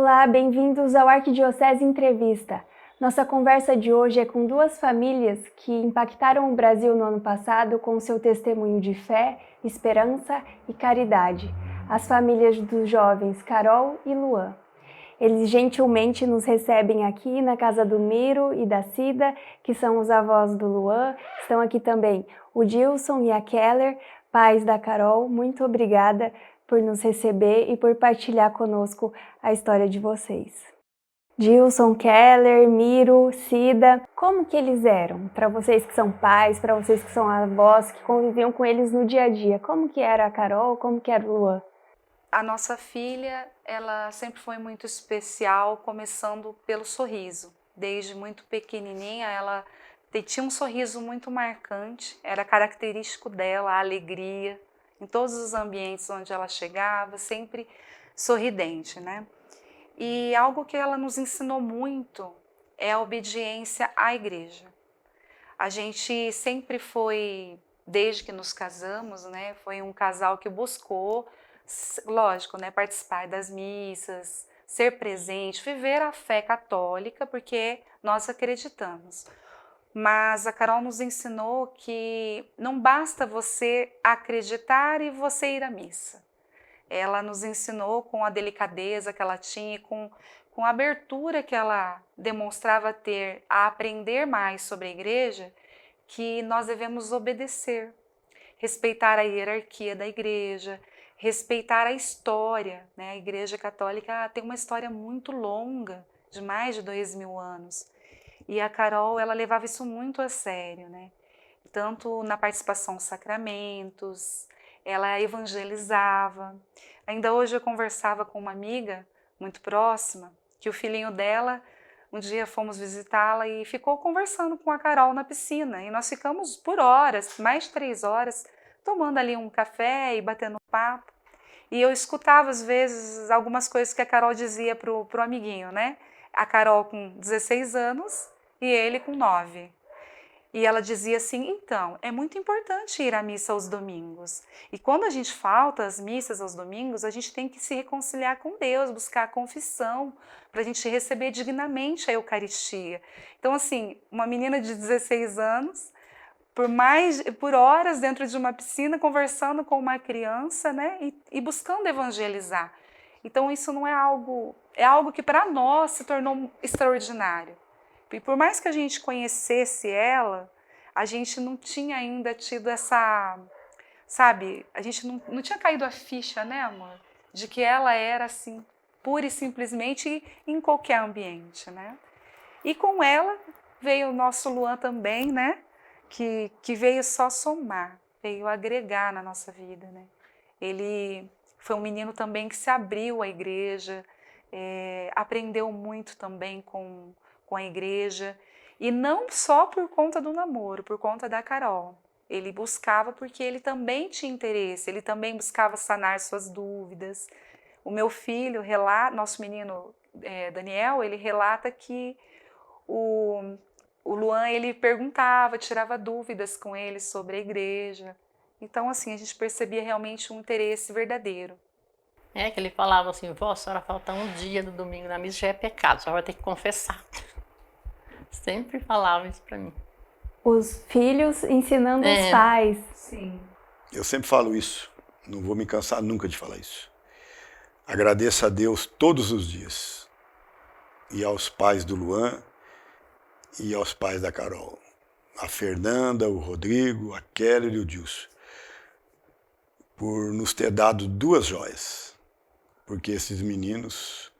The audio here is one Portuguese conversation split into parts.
Olá, bem-vindos ao Arquidiocese Entrevista. Nossa conversa de hoje é com duas famílias que impactaram o Brasil no ano passado com seu testemunho de fé, esperança e caridade. As famílias dos jovens Carol e Luan. Eles gentilmente nos recebem aqui na casa do Miro e da Cida, que são os avós do Luan. Estão aqui também o Dilson e a Keller, pais da Carol. Muito obrigada por nos receber e por partilhar conosco a história de vocês. Dilson, Keller, Miro, Cida, como que eles eram? Para vocês que são pais, para vocês que são avós, que conviviam com eles no dia a dia, como que era a Carol, como que era o Luan? A nossa filha, ela sempre foi muito especial, começando pelo sorriso. Desde muito pequenininha, ela tinha um sorriso muito marcante, era característico dela, a alegria, em todos os ambientes onde ela chegava, sempre sorridente, né? E algo que ela nos ensinou muito é a obediência à igreja. A gente sempre foi, desde que nos casamos, né, foi um casal que buscou, lógico, né, participar das missas, ser presente, viver a fé católica, porque nós acreditamos. Mas a Carol nos ensinou que não basta você acreditar e você ir à missa. Ela nos ensinou com a delicadeza que ela tinha, com a abertura que ela demonstrava ter a aprender mais sobre a igreja, que nós devemos obedecer, respeitar a hierarquia da igreja, respeitar a história, né? A Igreja Católica tem uma história muito longa, de mais de 2000 anos. E a Carol, ela levava isso muito a sério, né? Tanto na participação nos sacramentos, ela evangelizava. Ainda hoje eu conversava com uma amiga muito próxima, que o filhinho dela, um dia fomos visitá-la e ficou conversando com a Carol na piscina. E nós ficamos por horas, mais de 3 horas, tomando ali um café e batendo papo. E eu escutava, às vezes, algumas coisas que a Carol dizia pro amiguinho, né? A Carol com 16 anos e ele com 9. E ela dizia assim, então, é muito importante ir à missa aos domingos. E quando a gente falta às missas aos domingos, a gente tem que se reconciliar com Deus, buscar a confissão, para a gente receber dignamente a Eucaristia. Então, assim, uma menina de 16 anos, por horas dentro de uma piscina, conversando com uma criança, né, e buscando evangelizar. Então, isso não é algo, é algo que para nós se tornou extraordinário. E por mais que a gente conhecesse ela, a gente não tinha ainda tido essa, sabe, a gente não tinha caído a ficha, né, amor? De que ela era assim, pura e simplesmente em qualquer ambiente, né? E com ela veio o nosso Luan também, né? Que veio só somar, veio agregar na nossa vida, né? Ele foi um menino também que se abriu à igreja, aprendeu muito também com a igreja, e não só por conta do namoro, por conta da Carol. Ele buscava porque ele também tinha interesse, ele também buscava sanar suas dúvidas. O meu filho, nosso menino Daniel, ele relata que o Luan, ele perguntava, tirava dúvidas com ele sobre a igreja. Então, assim, a gente percebia realmente um interesse verdadeiro. É que ele falava assim, vó, a senhora falta um dia do domingo na missa, já é pecado, a senhora vai ter que confessar. Sempre falava isso pra mim. Os filhos ensinando os pais. Sim. Eu sempre falo isso, não vou me cansar nunca de falar isso. Agradeço a Deus todos os dias, e aos pais do Luan, e aos pais da Carol, a Fernanda, o Rodrigo, a Keller e o Dilson, por nos ter dado 2 joias, porque esses meninos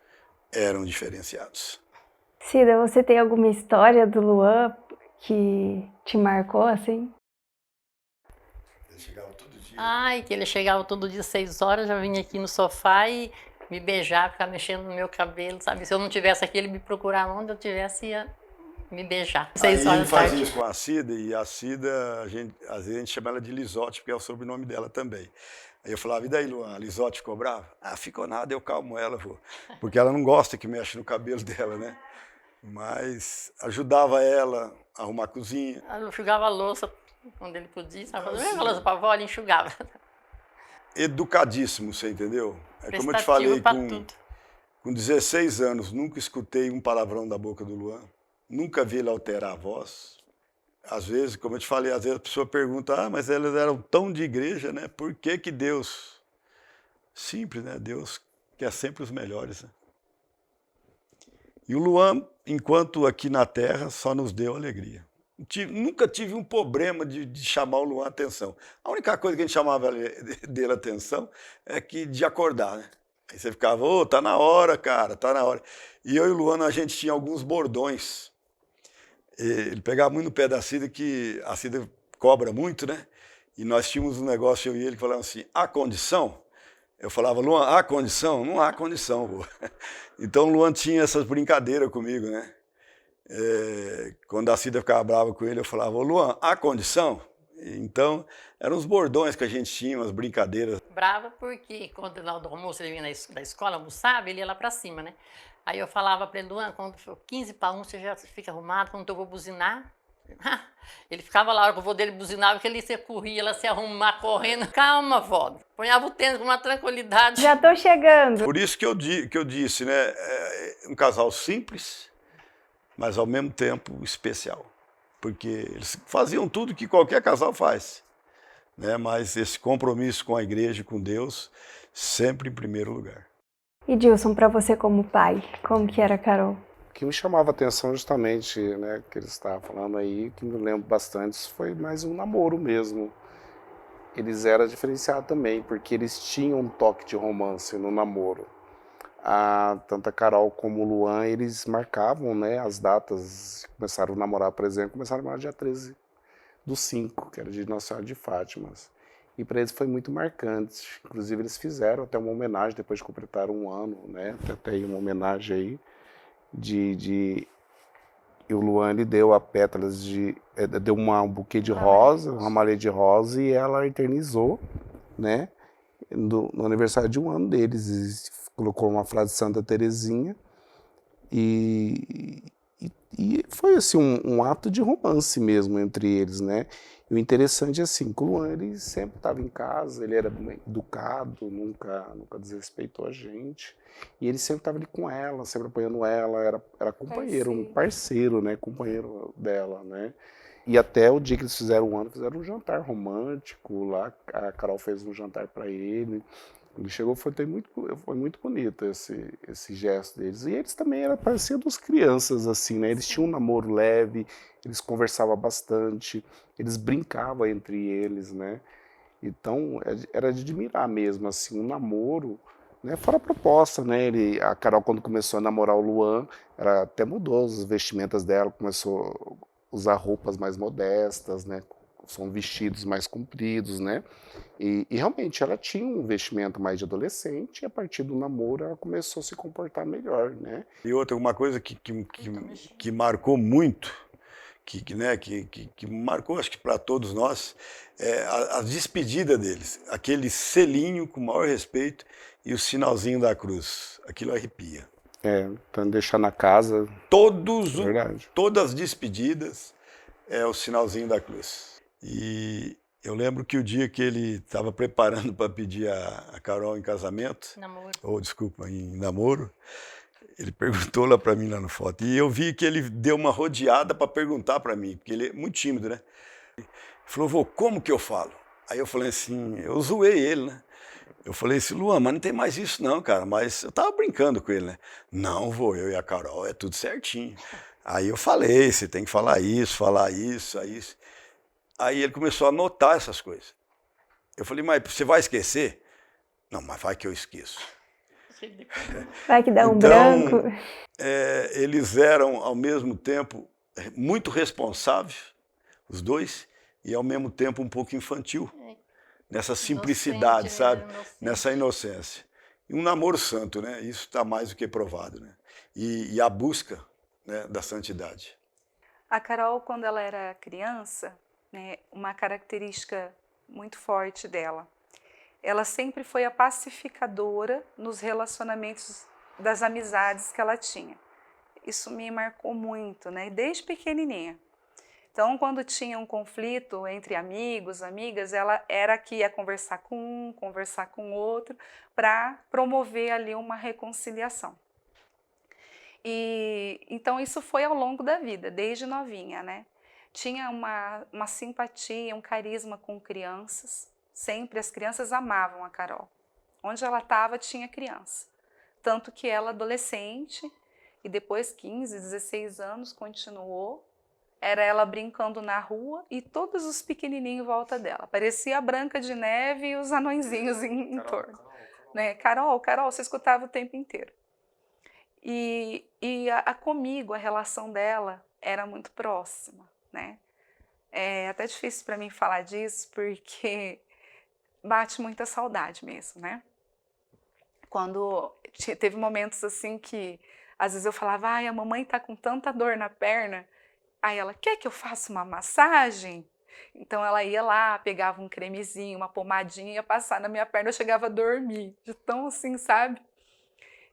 eram diferenciados. Cida, você tem alguma história do Luan que te marcou assim? Ele chegava todo dia. Ai, que ele chegava todo dia às 6 horas, já vinha aqui no sofá e me beijar, ficar mexendo no meu cabelo, sabe? Se eu não tivesse aqui, ele me procurava onde eu tivesse, ia me beijar. 6 Aí horas ele da fazia tarde. isso com a Cida, e a Cida, às vezes a gente chama ela de Lisote, porque é o sobrenome dela também. Aí eu falava, e daí, Luan, a Lisote ficou brava? Ah, ficou nada, eu calmo ela, vô. Porque ela não gosta que mexa no cabelo dela, né? Mas ajudava ela a arrumar a cozinha. Eu enxugava a louça quando ele podia, sabe? Fazia a louça pra avó, ele enxugava. Educadíssimo, você entendeu? É como eu te Prestativo falei pra com... tudo. Com 16 anos, nunca escutei um palavrão da boca do Luan, nunca vi ele alterar a voz. Às vezes, como eu te falei, às vezes a pessoa pergunta, mas eles eram tão de igreja, né? Por que que Deus... Simples, né? Deus quer sempre os melhores, né? E o Luan, enquanto aqui na Terra, só nos deu alegria. Nunca tive um problema de chamar o Luan a atenção. A única coisa que a gente chamava dele a atenção é que de acordar, né? Aí você ficava, tá na hora, cara, tá na hora. E eu e o Luan, a gente tinha alguns bordões. Ele pegava muito no pé da Cida, que a Cida cobra muito, né? E nós tínhamos um negócio, eu e ele, que falava assim, há condição? Eu falava, Luan, há condição? Não há condição, pô. Então o Luan tinha essas brincadeiras comigo, né? Quando a Cida ficava brava com ele, eu falava, Luan, há condição? Então, eram os bordões que a gente tinha, umas brincadeiras. Brava porque quando na hora do almoço ele vinha da escola, almoçava, ele ia lá pra cima, né? Aí eu falava pra ele, Luan, quando for 15 para 1, você já fica arrumado, quando eu vou buzinar. Ele ficava lá, a hora que o vô dele buzinava, que ele se corria, ela se arrumar correndo. Calma, vó. Ponhava o tênis com uma tranquilidade. Já tô chegando. Por isso que eu disse, né? Um casal simples, mas ao mesmo tempo especial. Porque eles faziam tudo que qualquer casal faz, né? Mas esse compromisso com a igreja e com Deus, sempre em primeiro lugar. E Dilson, para você como pai, como que era a Carol? O que me chamava a atenção justamente, né, que eles estavam falando aí, que me lembro bastante, foi mais um namoro mesmo. Eles eram diferenciados também, porque eles tinham um toque de romance no namoro. Tanto a Carol como o Luan, eles marcavam, né, as datas, começaram a namorar, por exemplo, começaram a namorar dia 13/5, que era de Nossa Senhora de Fátima. E para eles foi muito marcante. Inclusive eles fizeram até uma homenagem, depois de completar um ano, né, até aí uma homenagem aí, e o Luan, ele deu a pétalas deu um buquê de rosa, uma malha de rosa, e ela eternizou, né, no aniversário de um ano deles, e colocou uma frase de Santa Teresinha, e foi assim um ato de romance mesmo entre eles, né. E o interessante é assim, que o Luan, ele sempre estava em casa, ele era educado, nunca desrespeitou a gente, e ele sempre estava ali com ela, sempre apoiando ela, era companheiro, um parceiro, né, companheiro dela, né. E até o dia que eles fizeram um ano, fizeram um jantar romântico lá, a Carol fez um jantar para ele. Ele chegou, foi muito bonito esse gesto deles. E eles também pareciam duas crianças, assim, né? Eles tinham um namoro leve, eles conversavam bastante, eles brincavam entre eles, né? Então, era de admirar mesmo, assim, um namoro, né? Fora a proposta, né? A Carol, quando começou a namorar o Luan, ela até mudou as vestimentas dela, começou a usar roupas mais modestas, né? São vestidos mais compridos, né? E realmente ela tinha um vestimento mais de adolescente, e a partir do namoro ela começou a se comportar melhor, né? E outra, uma coisa que marcou muito, que marcou, acho que para todos nós, é a despedida deles. Aquele selinho com o maior respeito e o sinalzinho da cruz. Aquilo arrepia. Então deixar na casa. Todas as despedidas é o sinalzinho da cruz. E eu lembro que o dia que ele estava preparando para pedir a Carol em casamento, em namoro, ele perguntou lá para mim lá no foto. E eu vi que ele deu uma rodeada para perguntar para mim, porque ele é muito tímido, né? Ele falou, vô, como que eu falo? Aí eu falei assim, eu zoei ele, né? Eu falei assim, Luan, mas não tem mais isso não, cara. Mas eu tava brincando com ele, né? Não, vô, eu e a Carol, é tudo certinho. Aí eu falei, você tem que falar isso, isso. Aí ele começou a anotar essas coisas. Eu falei, mas você vai esquecer? Não, mas vai que eu esqueço. Vai que dá um branco. Eles eram, ao mesmo tempo, muito responsáveis, os dois, e ao mesmo tempo um pouco infantil. Nessa simplicidade, sabe? Nessa inocência. E um namoro santo, né? Isso está mais do que provado, né? E a busca, né, da santidade. A Carol, quando ela era criança, né, uma característica muito forte dela, ela sempre foi a pacificadora nos relacionamentos das amizades que ela tinha. Isso me marcou muito, né? Desde pequenininha. Então, quando tinha um conflito entre amigos, amigas, ela era que ia conversar com um, conversar com o outro, para promover ali uma reconciliação. E então isso foi ao longo da vida, desde novinha, né? Tinha uma simpatia, um carisma com crianças. Sempre as crianças amavam a Carol. Onde ela estava tinha criança. Tanto que ela adolescente e depois 15, 16 anos continuou. Era ela brincando na rua e todos os pequenininhos em volta dela. Parecia a Branca de Neve e os anõezinhos em torno. Né? Carol, Carol, você escutava o tempo inteiro. E comigo, a relação dela era muito próxima, né? É até difícil para mim falar disso, porque bate muita saudade mesmo, né? Quando teve momentos assim que, às vezes eu falava, ai, a mamãe tá com tanta dor na perna, aí ela, quer que eu faça uma massagem? Então ela ia lá, pegava um cremezinho, uma pomadinha, ia passar na minha perna, eu chegava a dormir, de tão assim, sabe?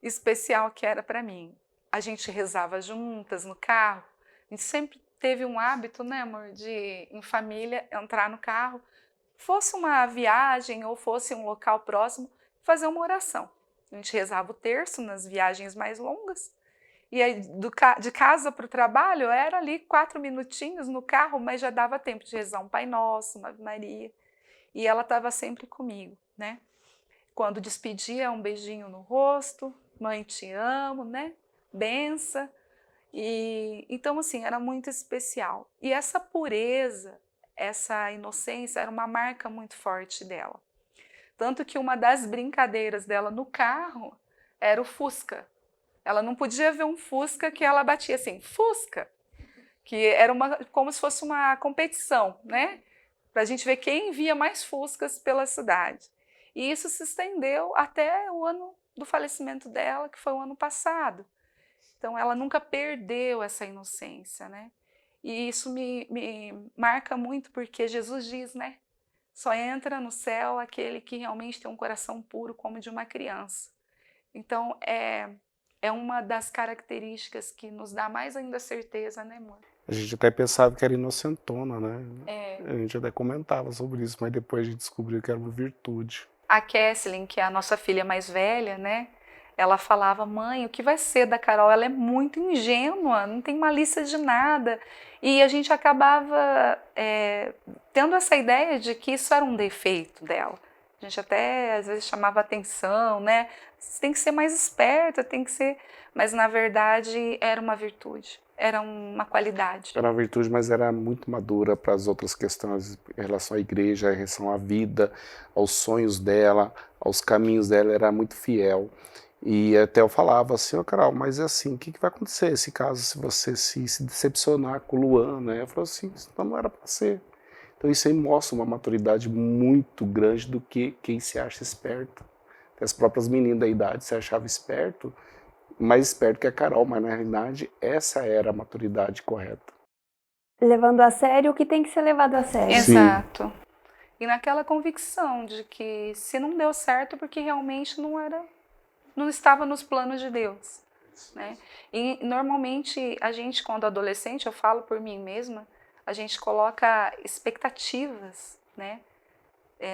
Especial que era para mim. A gente rezava juntas no carro, a gente sempre teve um hábito, né, amor, de em família entrar no carro, fosse uma viagem ou fosse um local próximo, fazer uma oração. A gente rezava o terço nas viagens mais longas, e aí de casa para o trabalho era ali 4 minutinhos no carro, mas já dava tempo de rezar um Pai Nosso, uma Ave Maria, e ela estava sempre comigo, né? Quando despedia, um beijinho no rosto, mãe te amo, né? Bença. E então assim, era muito especial. E essa pureza, essa inocência era uma marca muito forte dela. Tanto que uma das brincadeiras dela no carro era o Fusca. Ela não podia ver um Fusca que ela batia assim, Fusca, que era como se fosse uma competição, né? Para a gente ver quem via mais Fuscas pela cidade. E isso se estendeu até o ano do falecimento dela, que foi o ano passado. Então, ela nunca perdeu essa inocência, né? E isso me marca muito, porque Jesus diz, né? Só entra no céu aquele que realmente tem um coração puro, como de uma criança. Então, é uma das características que nos dá mais ainda certeza, né, amor? A gente até pensava que era inocentona, né? É. A gente até comentava sobre isso, mas depois a gente descobriu que era uma virtude. A Kesslyn, que é a nossa filha mais velha, né? Ela falava, mãe, o que vai ser da Carol? Ela é muito ingênua, não tem malícia de nada. E a gente acabava tendo essa ideia de que isso era um defeito dela. A gente até, às vezes, chamava atenção, né? Você tem que ser mais esperta, tem que ser... Mas, na verdade, era uma virtude, era uma qualidade. Era uma virtude, mas era muito madura para as outras questões em relação à igreja, em relação à vida, aos sonhos dela, aos caminhos dela, era muito fiel. E até eu falava assim, ó, Carol, mas é assim, o que vai acontecer se caso se você se decepcionar com o Luan, né? Eu falei assim, então não era para ser. Então isso aí mostra uma maturidade muito grande do que quem se acha esperto. As próprias meninas da idade se achavam esperto, mais esperto que a Carol, mas na realidade essa era a maturidade correta. Levando a sério o que tem que ser levado a sério. Exato. E naquela convicção de que se não deu certo, porque realmente não estava nos planos de Deus, né? E normalmente a gente, quando adolescente, eu falo por mim mesma, a gente coloca expectativas, né,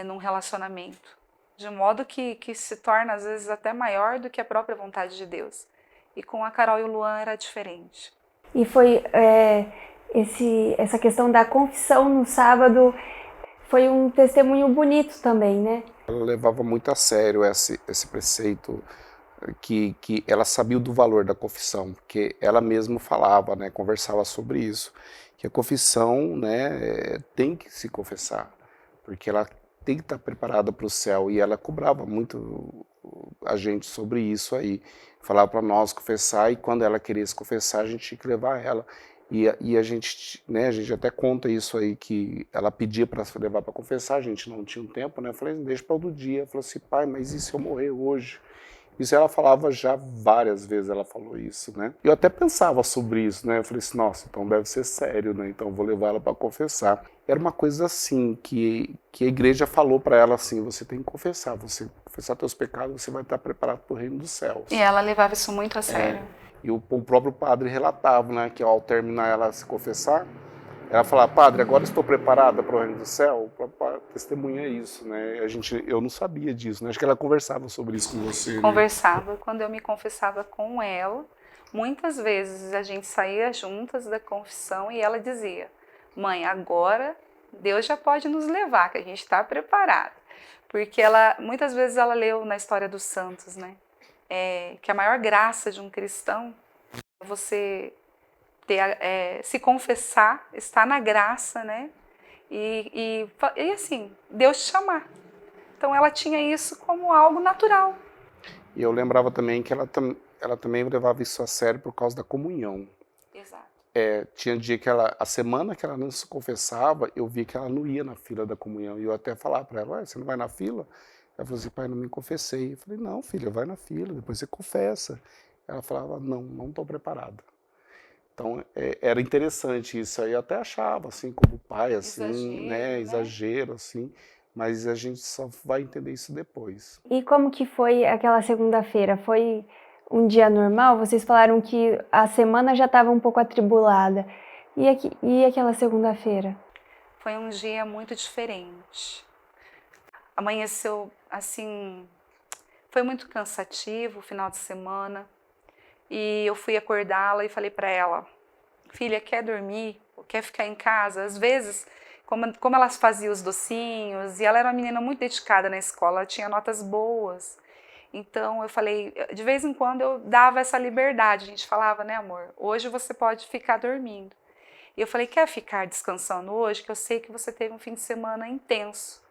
num relacionamento, de modo que se torna às vezes até maior do que a própria vontade de Deus. E com a Carol e o Luan era diferente. E foi essa questão da confissão no sábado, foi um testemunho bonito também, né? Ela levava muito a sério esse preceito, que ela sabia do valor da confissão, porque ela mesma falava, né, conversava sobre isso, que a confissão, né, tem que se confessar, porque ela tem que estar preparada para o céu, e ela cobrava muito a gente sobre isso aí, falava para nós confessar, e quando ela queria se confessar, a gente tinha que levar ela, e a gente, né, a gente até conta isso aí, que ela pedia para levar para confessar, a gente não tinha um tempo, né, eu falei, deixa para outro dia, ela falou assim, pai, mas e se eu morrer hoje? Isso ela falava já várias vezes, ela falou isso, né? Eu até pensava sobre isso, né? Eu falei assim, nossa, então deve ser sério, né? Então eu vou levar ela para confessar. Era uma coisa assim, que a igreja falou para ela assim, você tem que confessar, você confessar teus pecados, você vai estar preparado para o reino dos céus. E ela levava isso muito a sério. E o próprio padre relatava, né, que ao terminar ela se confessar, ela falava, padre, agora estou preparada para o reino do céu? Testemunha isso, né? Eu não sabia disso, né? Acho que ela conversava sobre isso com você. Conversava. Né? Quando eu me confessava com ela, Muitas vezes a gente saía juntas da confissão e ela dizia: mãe, agora Deus já pode nos levar, que a gente está preparado. Porque muitas vezes ela leu na história dos santos, né? Que a maior graça de um cristão é você se confessar, estar na graça, né? E assim, Deus te chamar. Então ela tinha isso como algo natural. E eu lembrava também que ela também levava isso a sério por causa da comunhão. Exato. Tinha dia que a semana que ela não se confessava, eu via que ela não ia na fila da comunhão. E eu até falava para ela: ué, você não vai na fila? Ela falou assim: pai, não me confessei. Eu falei: não, filha, vai na fila, depois você confessa. Ela falava: não estou preparada. Então, era interessante isso aí. Eu até achava, assim, como pai, assim, né? Exagero, assim. Mas a gente só vai entender isso depois. E como que foi aquela segunda-feira? Foi um dia normal? Vocês falaram que a semana já estava um pouco atribulada. E aquela segunda-feira? Foi um dia muito diferente. Amanheceu, assim, foi muito cansativo o final de semana. E eu fui acordá-la e falei para ela: filha, quer dormir? Quer ficar em casa? Às vezes, como ela fazia os docinhos, e ela era uma menina muito dedicada na escola, ela tinha notas boas. Então eu falei, de vez em quando eu dava essa liberdade, a gente falava, né, amor, hoje você pode ficar dormindo. E eu falei: quer ficar descansando hoje? Que eu sei que você teve um fim de semana intenso.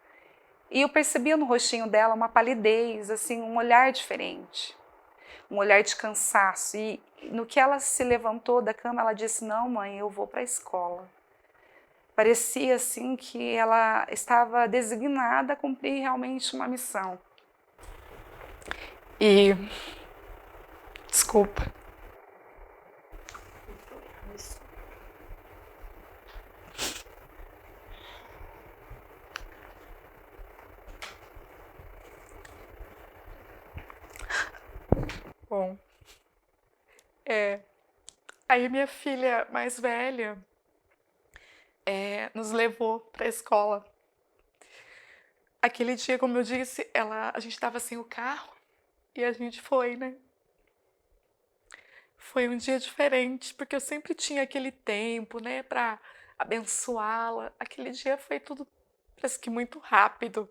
E eu percebia no rostinho dela uma palidez, assim, um olhar diferente. Um olhar de cansaço. E no que ela se levantou da cama, ela disse: não, mãe, eu vou para a escola. Parecia assim que ela estava designada a cumprir realmente uma missão. E desculpa. Bom, aí minha filha mais velha nos levou para a escola. Aquele dia, como eu disse, a gente estava sem o carro e a gente foi, né? Foi um dia diferente, porque eu sempre tinha aquele tempo, né, para abençoá-la. Aquele dia foi tudo, parece que muito rápido.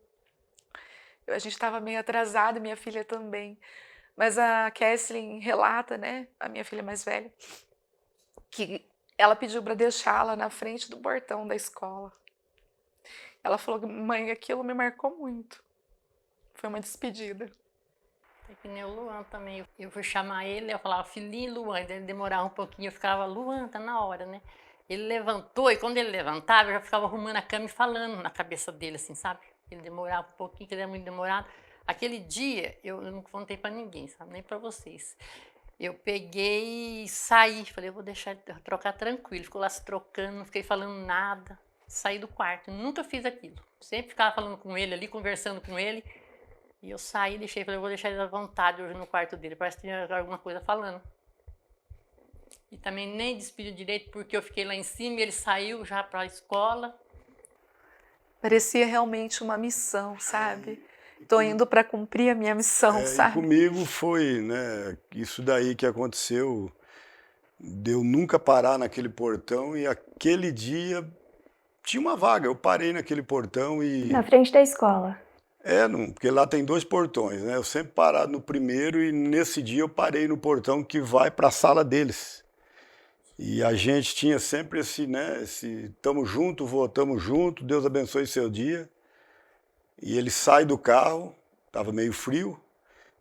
A gente estava meio atrasado, minha filha também. Mas a Kesslyn relata, né, a minha filha mais velha, que ela pediu para deixá-la na frente do portão da escola. Ela falou: mãe, aquilo me marcou muito. Foi uma despedida. É que nem o Luan também. Eu fui chamar ele, eu falava: filhinho, Luan. Ele demorava um pouquinho, eu ficava: Luan, tá na hora, né? Ele levantou, e quando ele levantava, eu já ficava arrumando a cama e falando na cabeça dele, assim, sabe? Ele demorava um pouquinho, que ele era muito demorado. Aquele dia, eu não contei pra ninguém, sabe? Nem pra vocês. Eu peguei e saí, falei: eu vou deixar ele trocar tranquilo. Ficou lá se trocando, não fiquei falando nada. Saí do quarto, nunca fiz aquilo. Sempre ficava falando com ele ali, conversando com ele. E eu saí, deixei, falei: eu vou deixar ele à vontade hoje no quarto dele. Parece que tinha alguma coisa falando. E também nem despediu direito, porque eu fiquei lá em cima e ele saiu já para a escola. Parecia realmente uma missão, sabe? Tô indo para cumprir a minha missão, sabe? E comigo foi, né, isso daí que aconteceu, de eu nunca parar naquele portão, e aquele dia tinha uma vaga, eu parei naquele portão e... Na frente da escola. Porque lá tem 2 portões, né? Eu sempre parado no primeiro, e nesse dia eu parei no portão que vai para a sala deles. E a gente tinha sempre esse, né, tamo junto, vô, tamo junto, Deus abençoe seu dia. E ele sai do carro, estava meio frio,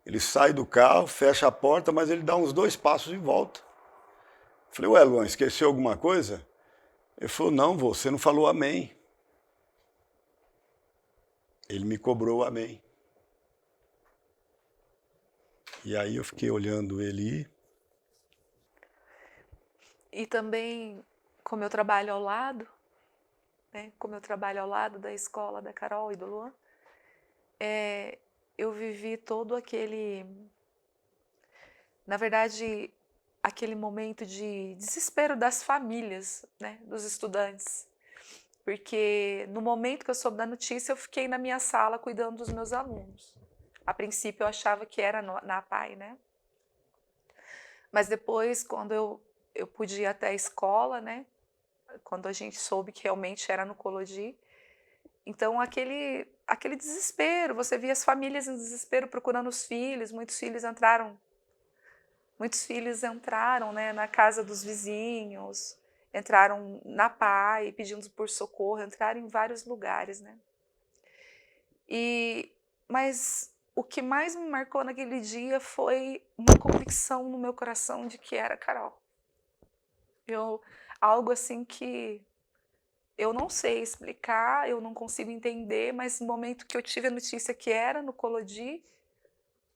ele sai do carro, fecha a porta, mas ele dá uns 2 passos e volta. Falei: ué, Luan, esqueceu alguma coisa? Ele falou: não, vô, você não falou amém. Ele me cobrou o amém. E aí eu fiquei olhando ele ir. E também, como eu trabalho ao lado, né, como eu trabalho ao lado da escola da Carol e do Luan, eu vivi todo aquele, na verdade, aquele momento de desespero das famílias, né, dos estudantes. Porque no momento que eu soube da notícia, eu fiquei na minha sala cuidando dos meus alunos. A princípio eu achava que era na APAE, né? Mas depois, quando eu pude ir até a escola, né? Quando a gente soube que realmente era no Colodi, então aquele desespero, você via as famílias em desespero procurando os filhos, muitos filhos entraram, né, na casa dos vizinhos, entraram na PAI pedindo por socorro, entraram em vários lugares, né? Mas o que mais me marcou naquele dia foi uma convicção no meu coração de que era Carol. Algo assim que eu não sei explicar, eu não consigo entender, mas no momento que eu tive a notícia que era no Colodi,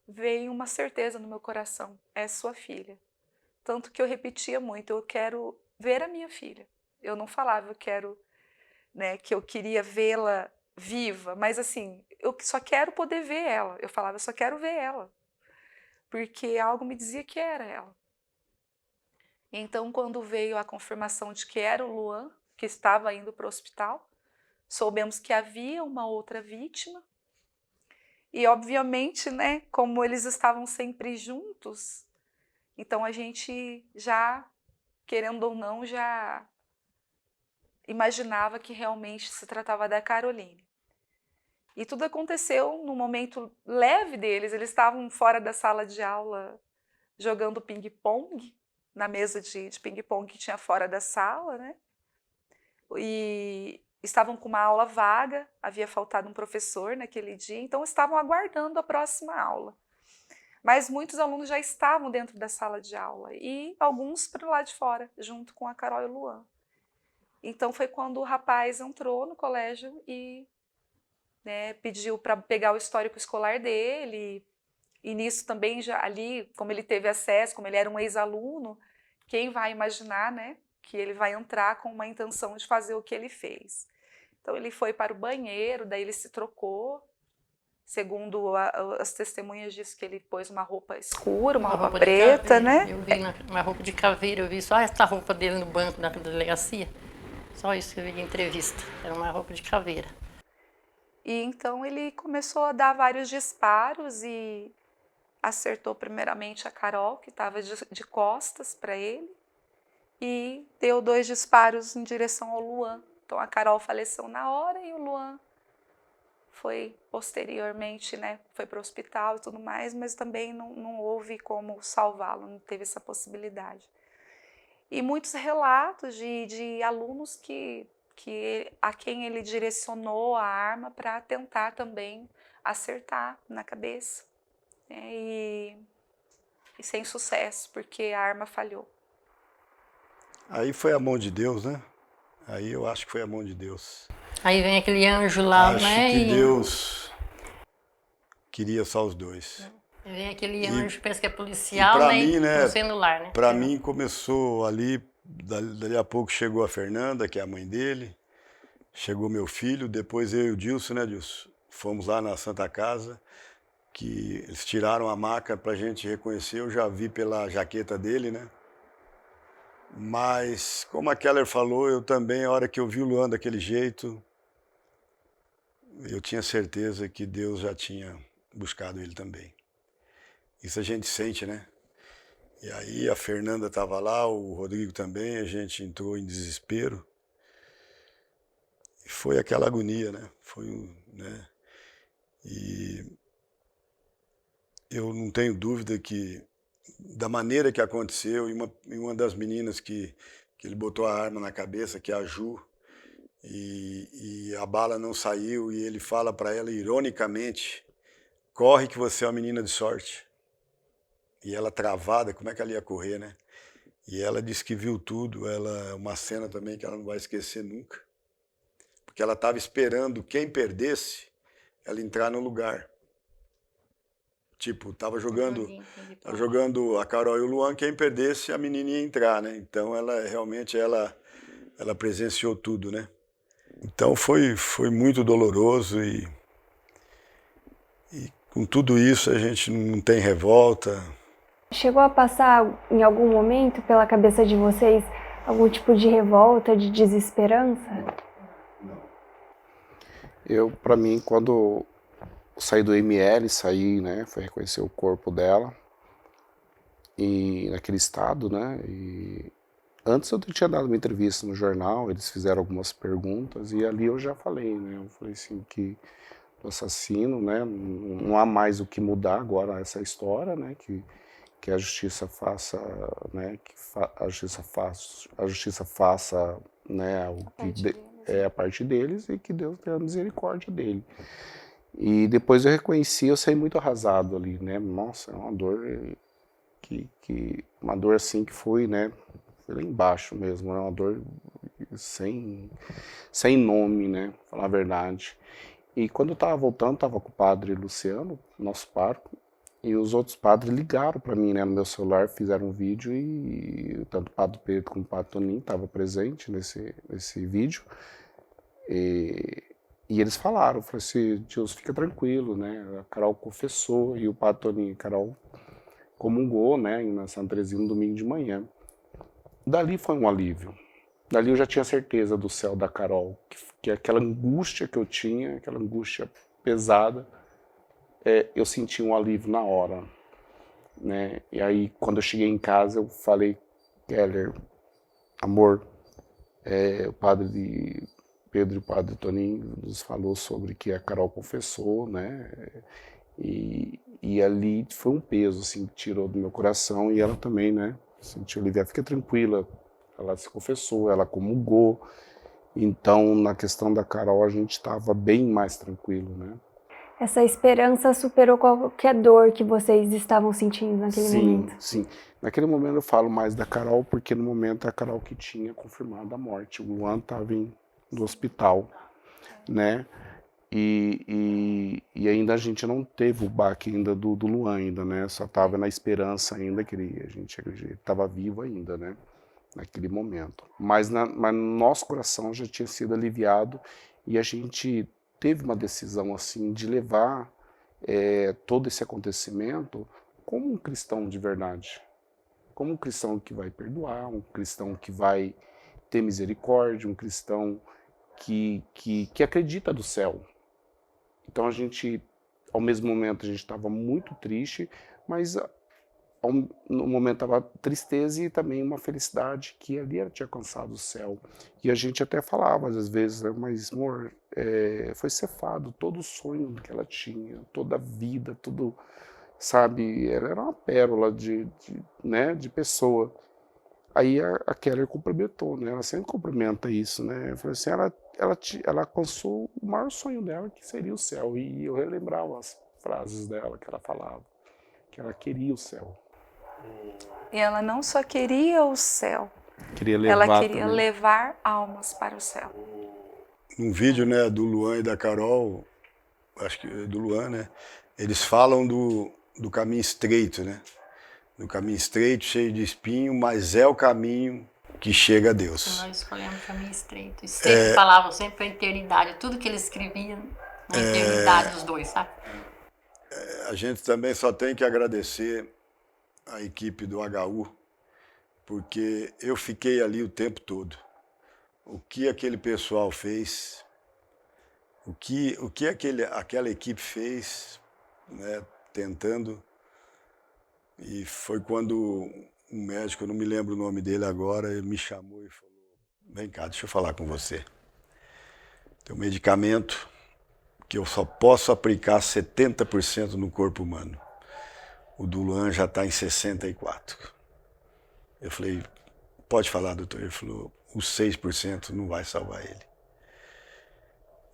veio uma certeza no meu coração: é sua filha. Tanto que eu repetia muito: eu quero ver a minha filha. Eu não falava que eu queria vê-la viva, mas assim, eu só quero poder ver ela. Eu falava: eu só quero ver ela, porque algo me dizia que era ela. Então, quando veio a confirmação de que era o Luan, que estava indo para o hospital, soubemos que havia uma outra vítima. E, obviamente, né, como eles estavam sempre juntos, então a gente já, querendo ou não, já imaginava que realmente se tratava da Caroline. E tudo aconteceu no momento leve deles. Eles estavam fora da sala de aula jogando ping-pong, na mesa de ping-pong que tinha fora da sala, né? E estavam com uma aula vaga, havia faltado um professor naquele dia, então estavam aguardando a próxima aula. Mas muitos alunos já estavam dentro da sala de aula e alguns para o lado de fora, junto com a Carol e o Luan. Então foi quando o rapaz entrou no colégio e, né, pediu para pegar o histórico escolar dele. E nisso também, já ali, como ele teve acesso, como ele era um ex-aluno, quem vai imaginar, né, que ele vai entrar com uma intenção de fazer o que ele fez. Então ele foi para o banheiro, daí ele se trocou. Segundo as testemunhas, diz que ele pôs uma roupa escura, uma roupa preta, né? Eu vi uma roupa de caveira, eu vi só essa roupa dele no banco da delegacia. Só isso que eu vi de entrevista, era uma roupa de caveira. E então ele começou a dar vários disparos e acertou primeiramente a Carol, que estava de costas para ele, e deu 2 disparos em direção ao Luan. Então a Carol faleceu na hora e o Luan foi posteriormente, né, foi para o hospital e tudo mais, mas também não houve como salvá-lo, não teve essa possibilidade. E muitos relatos de alunos a quem ele direcionou a arma para tentar também acertar na cabeça, né, e sem sucesso, porque a arma falhou. Aí foi a mão de Deus, né? Aí eu acho que foi a mão de Deus. Aí vem aquele anjo lá, Acho né? que Deus queria só os dois. Vem aquele anjo, pensa que é policial, pra né? mim, né, no celular, né? Para mim começou ali, dali a pouco chegou a Fernanda, que é a mãe dele, chegou meu filho, depois eu e o Dilson, né, Dilson? Fomos lá na Santa Casa, que eles tiraram a maca pra gente reconhecer, eu já vi pela jaqueta dele, né? Mas, como a Keller falou, eu também, a hora que eu vi o Luan daquele jeito, eu tinha certeza que Deus já tinha buscado ele também. Isso a gente sente, né? E aí a Fernanda estava lá, o Rodrigo também, a gente entrou em desespero. E foi aquela agonia, né? Né? E eu não tenho dúvida que, da maneira que aconteceu, e uma das meninas que ele botou a arma na cabeça, que é a Ju, e a bala não saiu, e ele fala para ela, ironicamente, corre que você é uma menina de sorte. E ela travada, como é que ela ia correr, né? E ela disse que viu tudo, uma cena também que ela não vai esquecer nunca. Porque ela estava esperando quem perdesse, ela entrar no lugar. Tipo, estava jogando a Carol e o Luan, quem perdesse, a menina ia entrar, né? Então ela realmente presenciou tudo, né? Então foi muito doloroso e com tudo isso a gente não tem revolta. Chegou a passar em algum momento pela cabeça de vocês algum tipo de revolta, de desesperança? Para mim, quando saí do ML, né, fui reconhecer o corpo dela, e naquele estado, né? E antes eu tinha dado uma entrevista no jornal, eles fizeram algumas perguntas e ali eu já falei, né? Eu falei assim que o assassino, né? Não há mais o que mudar agora essa história, né? Que a justiça faça, né? A justiça faça, né? A parte deles e que Deus tenha misericórdia dele. E depois eu reconheci, eu saí muito arrasado ali, né? Nossa, é uma dor uma dor assim que foi, né? Foi lá embaixo mesmo, é uma dor sem nome, né? Pra falar a verdade. E quando eu tava voltando, tava com o padre Luciano, nosso pároco, e os outros padres ligaram para mim, né, no meu celular, fizeram um vídeo e tanto o padre Pedro como o padre Toninho estavam presentes nesse vídeo. E eles falaram, falei assim, Deus, fica tranquilo, né? A Carol confessou e o padre Toninho e a Carol comungou, né, na Santa Teresinha no domingo de manhã. Dali foi um alívio. Dali eu já tinha certeza do céu da Carol, que aquela angústia que eu tinha, aquela angústia pesada, eu senti um alívio na hora, né? E aí, quando eu cheguei em casa, eu falei, Keller, amor, o padre Pedro e o padre Toninho nos falou sobre que a Carol confessou, né? E ali foi um peso, assim, que tirou do meu coração e ela também, né? Sentiu, Olivia, fica tranquila, ela se confessou, ela comungou. Então, na questão da Carol, a gente estava bem mais tranquilo, né? Essa esperança superou qualquer dor que vocês estavam sentindo naquele momento. Sim. Naquele momento eu falo mais da Carol, porque no momento é a Carol que tinha confirmado a morte. O Luan estava no hospital, né? E ainda a gente não teve o baque ainda do Luan ainda, né? Só estava na esperança ainda que a gente estava vivo ainda, né? Naquele momento. Mas no nosso coração já tinha sido aliviado e a gente teve uma decisão assim de levar todo esse acontecimento como um cristão de verdade. Como um cristão que vai perdoar, um cristão que vai ter misericórdia, um cristão que acredita no céu. Então a gente, ao mesmo momento, a gente estava muito triste, mas no momento estava tristeza e também uma felicidade que ali ela tinha alcançado o céu. E a gente até falava às vezes, né, mas amor, foi cefado todo o sonho que ela tinha, toda a vida, tudo, sabe, ela era uma pérola né, de pessoa. Aí a Keller complementou, né? Ela sempre complementa isso, né? Eu falei assim, ela alcançou o maior sonho dela, que seria o céu. E eu relembrava as frases dela que ela falava, que ela queria o céu. E ela não só queria o céu, ela queria levar almas para o céu. Num vídeo, né, do Luan e da Carol, acho que do Luan, né? Eles falam do caminho estreito, né? Do caminho estreito, cheio de espinho, mas é o caminho que chega a Deus. Nós escolhemos o caminho estreito. E sempre falavam sempre a eternidade. Tudo que eles escreviam na eternidade dos dois, sabe? A gente também só tem que agradecer a equipe do HU, porque eu fiquei ali o tempo todo. O que aquele pessoal fez, o que aquela equipe fez, né, tentando. E foi quando um médico, eu não me lembro o nome dele agora, ele me chamou e falou, vem cá, deixa eu falar com você. Tem um medicamento que eu só posso aplicar 70% no corpo humano. O do Luan já está em 64%. Eu falei, pode falar, doutor? Ele falou, os 6% não vai salvar ele.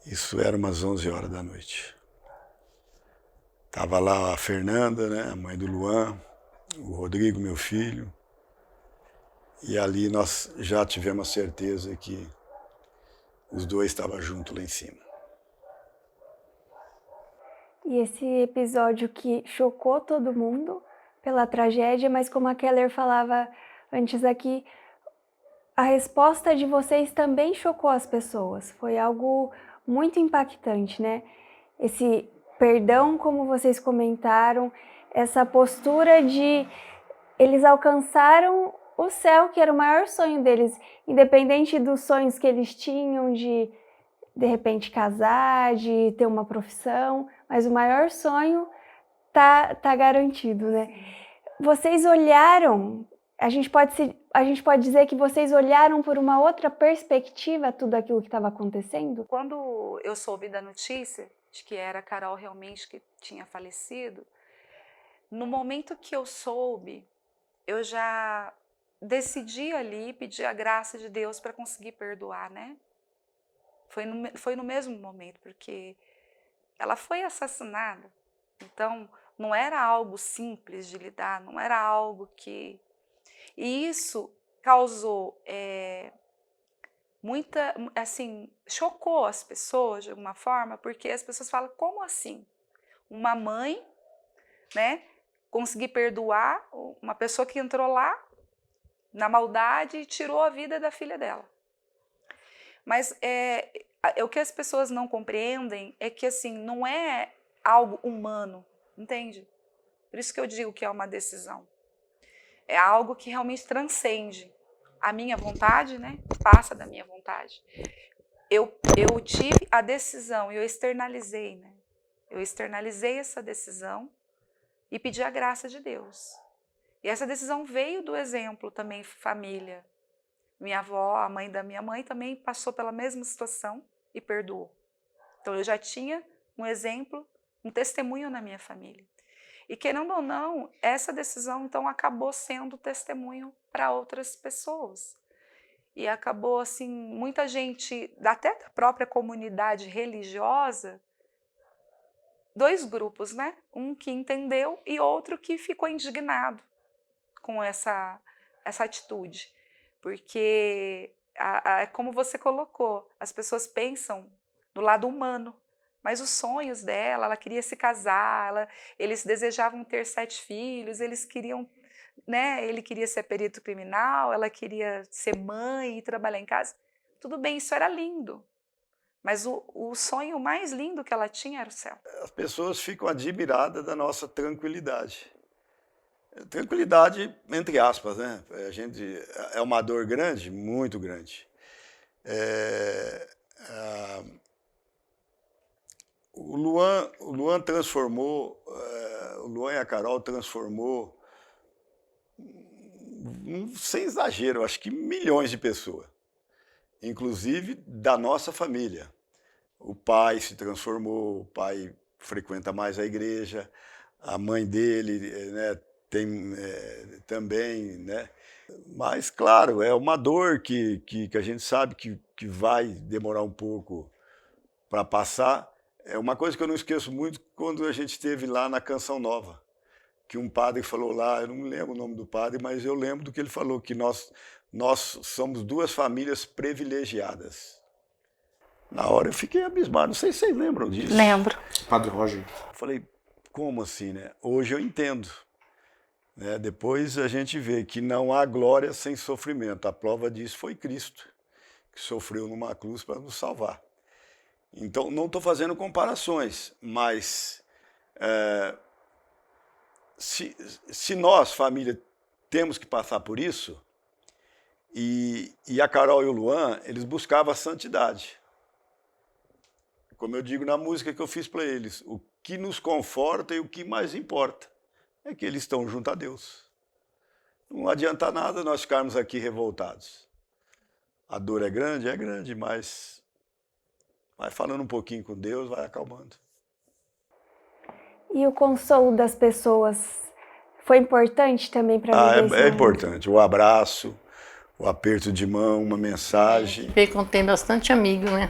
Isso era umas 11 horas da noite. Tava lá a Fernanda, né, a mãe do Luan, o Rodrigo, meu filho, e ali nós já tivemos a certeza que os dois estavam juntos lá em cima. E esse episódio que chocou todo mundo pela tragédia, mas como a Keller falava antes aqui, a resposta de vocês também chocou as pessoas. Foi algo muito impactante, né? Esse perdão, como vocês comentaram, essa postura de eles alcançaram o céu, que era o maior sonho deles, independente dos sonhos que eles tinham de repente casar, de ter uma profissão, mas o maior sonho tá garantido, né? Vocês olharam, a gente pode dizer que vocês olharam por uma outra perspectiva tudo aquilo que estava acontecendo? Quando eu soube da notícia de que era a Carol realmente que tinha falecido, no momento que eu soube, eu já decidi ali pedir a graça de Deus para conseguir perdoar, né? Foi no mesmo momento, porque ela foi assassinada. Então, não era algo simples de lidar, não era algo que... E isso causou chocou as pessoas de alguma forma, porque as pessoas falam, como assim? Uma mãe, né, conseguir perdoar uma pessoa que entrou lá na maldade e tirou a vida da filha dela. Mas o que as pessoas não compreendem é que assim, não é algo humano, entende? Por isso que eu digo que é uma decisão. É algo que realmente transcende a minha vontade, né? Passa da minha vontade. Eu tive a decisão, eu externalizei, né? Eu externalizei essa decisão e pedi a graça de Deus. E essa decisão veio do exemplo também, família. Minha avó, a mãe da minha mãe, também passou pela mesma situação e perdoou. Então eu já tinha um exemplo, um testemunho na minha família. E querendo ou não, essa decisão então acabou sendo testemunho para outras pessoas. E acabou assim, muita gente, até da própria comunidade religiosa, dois grupos, né? Um que entendeu e outro que ficou indignado com essa atitude. Porque, como você colocou, as pessoas pensam no lado humano, mas os sonhos dela, ela queria se casar, eles desejavam ter 7 filhos, eles queriam, né, ele queria ser perito criminal, ela queria ser mãe e trabalhar em casa. Tudo bem, isso era lindo, mas o sonho mais lindo que ela tinha era o céu. As pessoas ficam admiradas da nossa tranquilidade. Tranquilidade, entre aspas, né? É uma dor grande, muito grande. O Luan transformou, o Luan e a Carol transformou, sem exagero, acho que milhões de pessoas, inclusive da nossa família. O pai se transformou, o pai frequenta mais a igreja, a mãe dele, né, tem também, né? Mas, claro, é uma dor que a gente sabe que vai demorar um pouco para passar. É uma coisa que eu não esqueço muito quando a gente esteve lá na Canção Nova, que um padre falou lá, eu não lembro o nome do padre, mas eu lembro do que ele falou, que nós somos 2 famílias privilegiadas. Na hora eu fiquei abismado, não sei se vocês lembram disso. Lembro. Padre Roger. Eu falei, como assim, né? Hoje eu entendo. Né? Depois a gente vê que não há glória sem sofrimento. A prova disso foi Cristo, que sofreu numa cruz para nos salvar. Então, não estou fazendo comparações, mas se nós, família, temos que passar por isso, e a Carol e o Luan, eles buscavam a santidade. Como eu digo na música que eu fiz para eles, o que nos conforta e o que mais importa é que eles estão junto a Deus. Não adianta nada nós ficarmos aqui revoltados. A dor é grande, mas vai falando um pouquinho com Deus, vai acalmando. E o consolo das pessoas foi importante também para viver esse momento? É importante. O abraço, o aperto de mão, uma mensagem. Tem bastante amigo, né?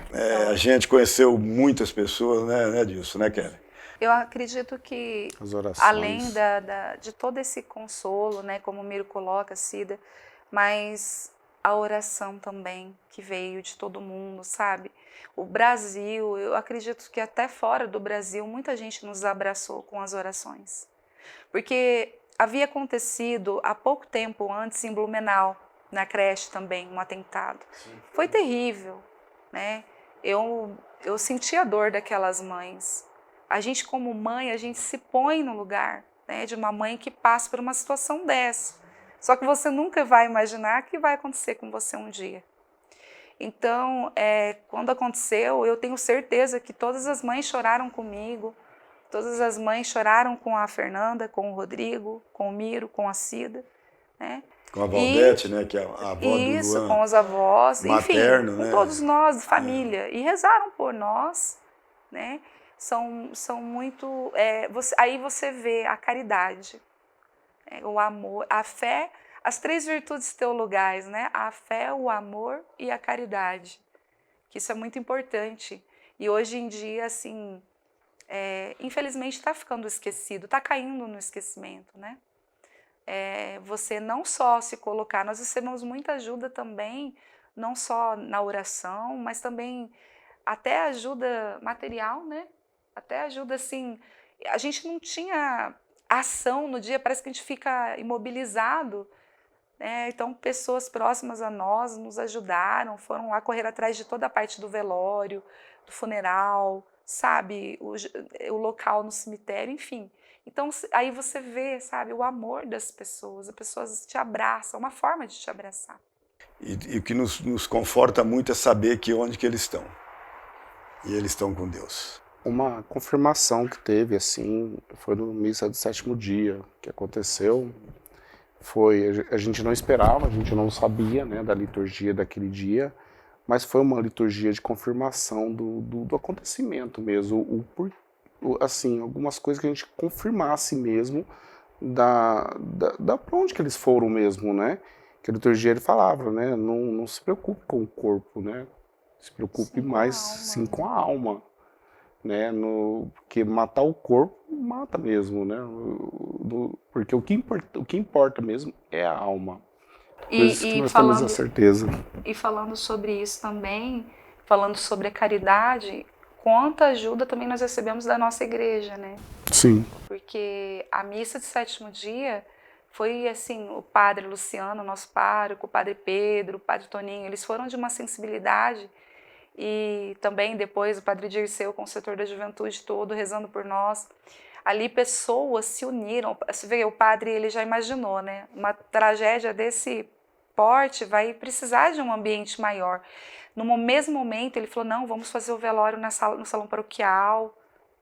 A gente conheceu muitas pessoas, né, Dilson, né, Kelly? Eu acredito que, além de todo esse consolo, né, como o Miro coloca, Cida, mas a oração também, que veio de todo mundo, sabe? O Brasil, eu acredito que até fora do Brasil, muita gente nos abraçou com as orações. Porque havia acontecido há pouco tempo antes em Blumenau, na creche também, um atentado. Foi terrível, né? Eu senti a dor daquelas mães. A gente, como mãe, a gente se põe no lugar, né, de uma mãe que passa por uma situação dessa. Só que você nunca vai imaginar que vai acontecer com você um dia. Então, quando aconteceu, eu tenho certeza que todas as mães choraram comigo, Todas as mães choraram com a Fernanda, com o Rodrigo, com o Miro, com a Cida, né? Com a Valdete, né, que é a avó do Isso, Luan, com os avós, materno, enfim, com né? todos nós, família. E rezaram por nós, né? São muito... aí você vê a caridade, o amor, a fé, as 3 virtudes teologais, né? A fé, o amor e a caridade. Que isso é muito importante. E hoje em dia, assim, infelizmente está ficando esquecido, está caindo no esquecimento, né? Você não só se colocar, nós recebemos muita ajuda também, não só na oração, mas também até ajuda material, né? Até ajuda, assim, a gente não tinha ação no dia, parece que a gente fica imobilizado, né? Então pessoas próximas a nós nos ajudaram, foram lá correr atrás de toda a parte do velório, do funeral, sabe, o local no cemitério, enfim. Então aí você vê, sabe, o amor das pessoas, as pessoas te abraçam, uma forma de te abraçar. E o que nos conforta muito é saber que onde que eles estão. E eles estão com Deus. Uma confirmação que teve, assim, foi no missa do 7º dia que aconteceu. A gente não esperava, a gente não sabia, né, da liturgia daquele dia, mas foi uma liturgia de confirmação do acontecimento mesmo, assim, algumas coisas que a gente confirmasse mesmo da pra onde que eles foram mesmo, né? Que a liturgia ele falava, né? Não se preocupe com o corpo, né? Se preocupe mais com a alma, né? Porque matar o corpo mata mesmo, né? Porque o que importa mesmo é a alma. Por isso que nós temos a certeza. E falando sobre isso também, falando sobre a caridade, quanta ajuda também nós recebemos da nossa igreja, né? Sim. Porque a missa de 7º dia foi assim, o padre Luciano, nosso pároco, o padre Pedro, o padre Toninho, eles foram de uma sensibilidade, e também depois o padre Dirceu com o setor da juventude todo rezando por nós. Ali pessoas se uniram, você vê, o padre ele já imaginou, né? Uma tragédia desse porte vai precisar de um ambiente maior. No mesmo momento ele falou, não, vamos fazer o velório no salão paroquial,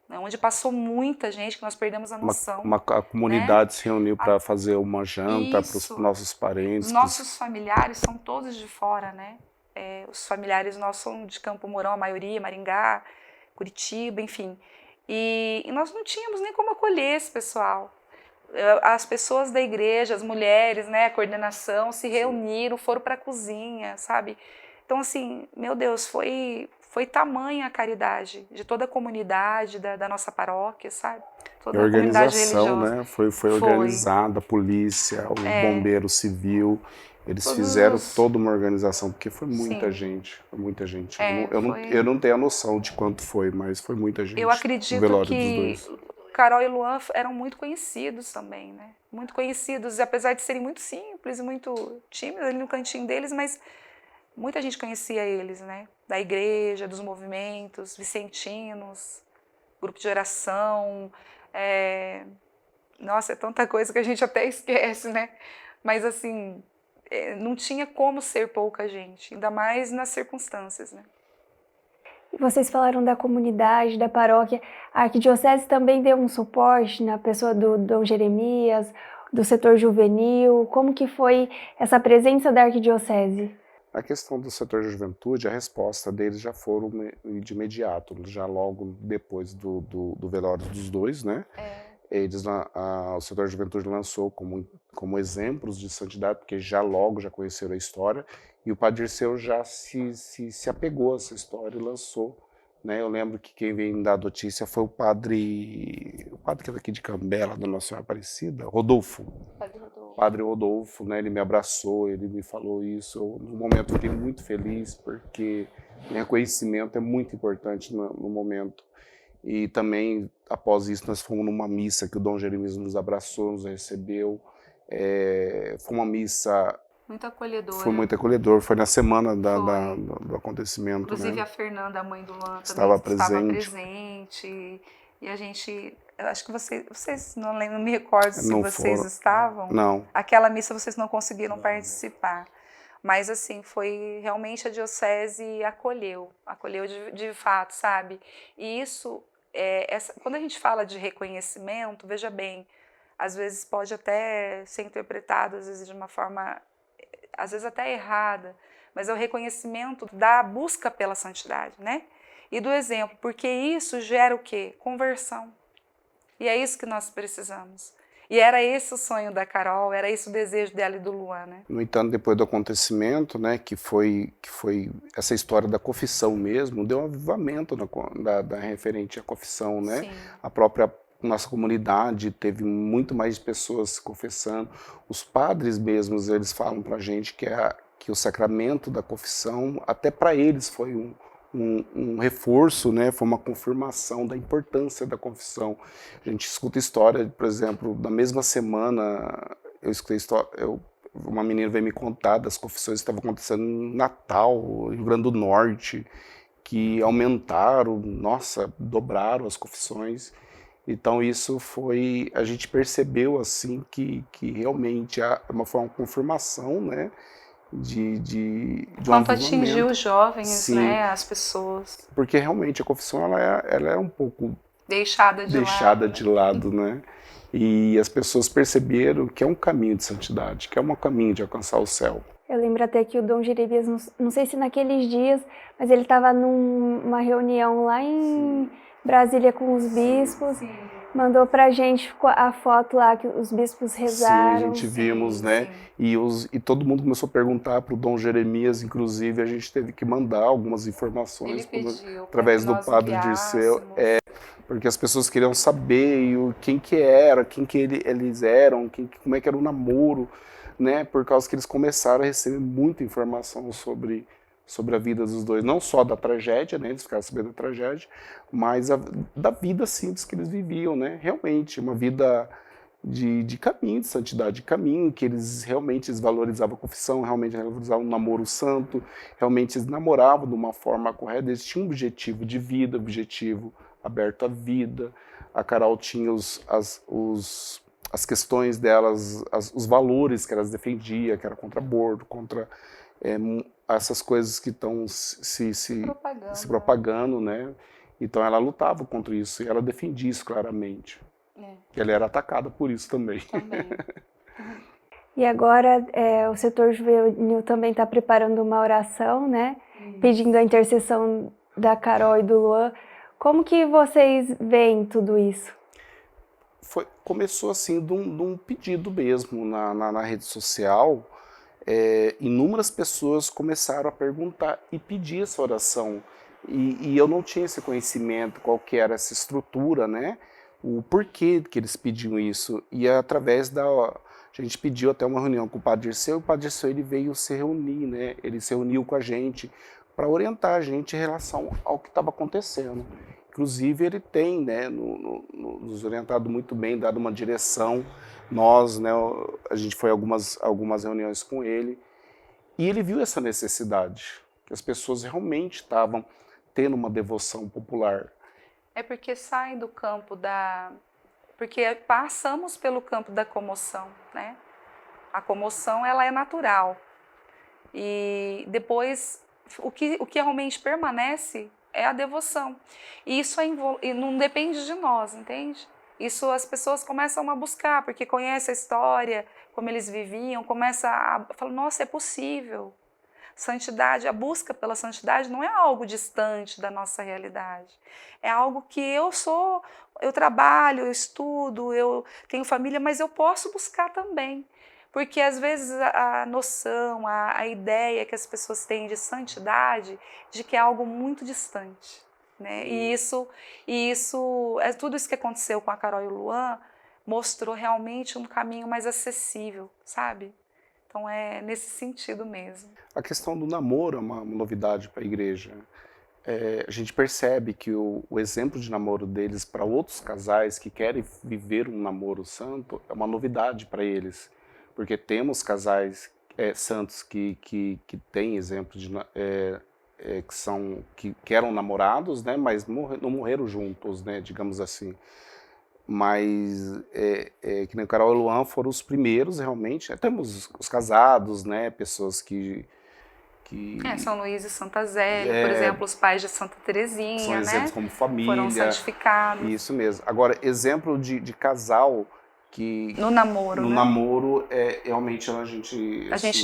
né, onde passou muita gente, que nós perdemos a noção. A comunidade, né, se reuniu para fazer uma janta para os nossos parentes. Os nossos familiares são todos de fora, né? Os familiares nossos são de Campo Mourão, a maioria, Maringá, Curitiba, enfim. E nós não tínhamos nem como acolher esse pessoal. As pessoas da igreja, as mulheres, né, a coordenação, se reuniram, foram para a cozinha, sabe? Então, assim, meu Deus, foi tamanha a caridade de toda a comunidade da nossa paróquia, sabe? Toda a organização, religiosa. Né? Foi organizada, a polícia, o bombeiro civil, eles fizeram toda uma organização, porque foi muita gente, foi muita gente. Eu não tenho a noção de quanto foi, mas foi muita gente. Eu acredito que Carol e Luan eram muito conhecidos também, né? Muito conhecidos, apesar de serem muito simples e muito tímidos ali no cantinho deles, mas muita gente conhecia eles, né? Da igreja, dos movimentos, vicentinos, grupo de oração. Nossa, é tanta coisa que a gente até esquece, né? Mas assim, não tinha como ser pouca gente, ainda mais nas circunstâncias, né? Vocês falaram da comunidade, da paróquia. A Arquidiocese também deu um suporte na pessoa do Dom Jeremias, do setor juvenil. Como que foi essa presença da Arquidiocese? A questão do setor de juventude, a resposta deles já foram de imediato, já logo depois do velório dos dois, né? O setor de juventude lançou como exemplos de santidade, porque já conheceram a história, e o padre Dirceu já se apegou a essa história e lançou, né? Eu lembro que quem veio dar notícia foi o padre que é daqui de Cambela, da Nossa Senhora Aparecida, Rodolfo. Padre Rodolfo, né? Ele me abraçou, ele me falou isso. No momento eu fiquei muito feliz, porque o reconhecimento é muito importante no momento. E também, após isso, nós fomos numa missa que o Dom Jeremias nos abraçou, nos recebeu. Foi uma missa... Muito acolhedora. Foi muito acolhedor. Foi na semana do acontecimento. Inclusive, né? A Fernanda, a mãe do Luan, estava presente. E a gente... Eu acho que vocês não lembro, não me recordo se vocês estavam. Não. Aquela missa vocês não conseguiram participar. Mas, assim, foi realmente a diocese acolheu de fato, sabe? E isso quando a gente fala de reconhecimento, veja bem, às vezes pode até ser interpretado às vezes de uma forma, às vezes até errada, mas é o reconhecimento da busca pela santidade, né? E do exemplo, porque isso gera o quê? Conversão. E é isso que nós precisamos. E era esse o sonho da Carol, era esse o desejo dela e do Luan, né? No entanto, depois do acontecimento, né, que foi essa história da confissão mesmo, deu um avivamento da referente à confissão, né? Sim. A própria nossa comunidade teve muito mais pessoas se confessando. Os padres mesmos, eles falam pra gente que o sacramento da confissão, até para eles foi um reforço, né? Foi uma confirmação da importância da confissão. A gente escuta história, por exemplo, na mesma semana, eu escutei história, uma menina veio me contar das confissões que estavam acontecendo em Natal, Rio Grande do Norte, que aumentaram, nossa, dobraram as confissões. Então isso foi, a gente percebeu assim que realmente foi uma confirmação, né? De um Quanto avivamento. atingiu os jovens, Sim. né, as pessoas. Porque realmente a confissão ela é um pouco Deixada de lado, né? E as pessoas perceberam que é um caminho de santidade, que é um caminho de alcançar o céu. Eu lembro até que o Dom Jeremias, não sei se naqueles dias, mas ele estava numa reunião lá em Brasília com os bispos. Sim. Mandou pra gente a foto lá que os bispos rezaram. Sim, a gente vimos, né? E todo mundo começou a perguntar para o Dom Jeremias, inclusive a gente teve que mandar algumas informações através do Padre Dirceu, porque as pessoas queriam saber quem que era, quem que eles eram, como é que era o namoro, né? Por causa que eles começaram a receber muita informação sobre a vida dos dois, não só da tragédia, né, eles ficaram sabendo da tragédia, mas da vida simples que eles viviam, né, realmente, uma vida de caminho, de santidade, de caminho, que eles realmente valorizavam a confissão, realmente valorizavam o namoro santo, realmente eles namoravam de uma forma correta, eles tinham um objetivo de vida, objetivo aberto à vida. A Carol tinha as questões delas, os valores que elas defendiam, que era contra aborto, contra essas coisas que estão se propagando, né? Então ela lutava contra isso e ela defendia isso claramente. E ela era atacada por isso também. E agora o setor juvenil também está preparando uma oração, né? Pedindo a intercessão da Carol e do Luan. Como que vocês veem tudo isso? Começou assim de um pedido mesmo na rede social. Inúmeras pessoas começaram a perguntar e pedir essa oração. E eu não tinha esse conhecimento, qual que era essa estrutura, né? O porquê que eles pediam isso. E através a gente pediu até uma reunião com o Padre Dirceu, e o Padre Dirceu ele veio se reunir, né? Ele se reuniu com a gente para orientar a gente em relação ao que estava acontecendo. Inclusive ele tem, né, nos orientado muito bem, dado uma direção. Nós, né, a gente foi a algumas reuniões com ele, e ele viu essa necessidade, que as pessoas realmente estavam tendo uma devoção popular. É porque sai do campo porque passamos pelo campo da comoção, né? A comoção, ela é natural. E depois, o que realmente permanece é a devoção. E isso não depende de nós, entende? Isso as pessoas começam a buscar, porque conhecem a história, como eles viviam, começa a falar, nossa, é possível. Santidade, a busca pela santidade não é algo distante da nossa realidade. É algo que eu trabalho, eu estudo, eu tenho família, mas eu posso buscar também. Porque às vezes a noção, a ideia que as pessoas têm de santidade, de que é algo muito distante. Né? E tudo isso que aconteceu com a Carol e o Luan mostrou realmente um caminho mais acessível, sabe? Então é nesse sentido mesmo. A questão do namoro é uma novidade para a igreja. A gente percebe que o exemplo de namoro deles para outros casais que querem viver um namoro santo é uma novidade para eles. Porque temos casais santos que têm exemplos que eram namorados, né, mas não morreram juntos, né, digamos assim. Mas que nem Carol e Luan foram os primeiros realmente. Temos os casados, né, pessoas que que São Luís e Santa Zélia, por exemplo, os pais de Santa Terezinha, são exemplos como família. Foram santificados. Isso mesmo. Agora, exemplo de casal que No namoro, no né? namoro realmente a gente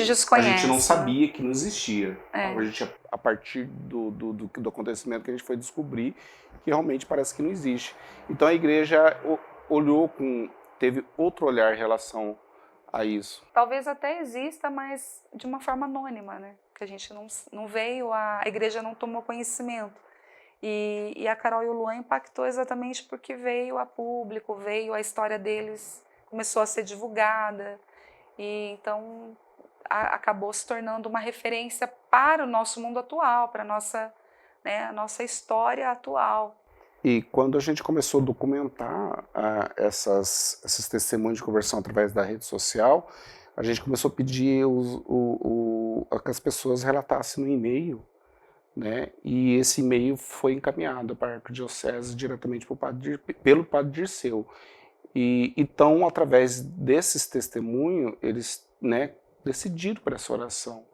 desconhece, a gente não né? sabia que não existia. É. A gente, a partir do acontecimento que a gente foi descobrir que realmente parece que não existe. Então a igreja olhou teve outro olhar em relação a isso. Talvez até exista, mas de uma forma anônima, né? Que a gente não veio, a igreja não tomou conhecimento. E a Carol e o Luan impactou exatamente porque veio a público, veio a história deles, começou a ser divulgada, e então acabou se tornando uma referência para o nosso mundo atual, para a nossa história atual. E quando a gente começou a documentar esses testemunhos de conversão através da rede social, a gente começou a pedir que as pessoas relatassem no e-mail, né? E esse e-mail foi encaminhado para a Arquidiocese diretamente pelo Padre Dirceu. E então, através desses testemunhos, eles, né, decidiram para essa oração.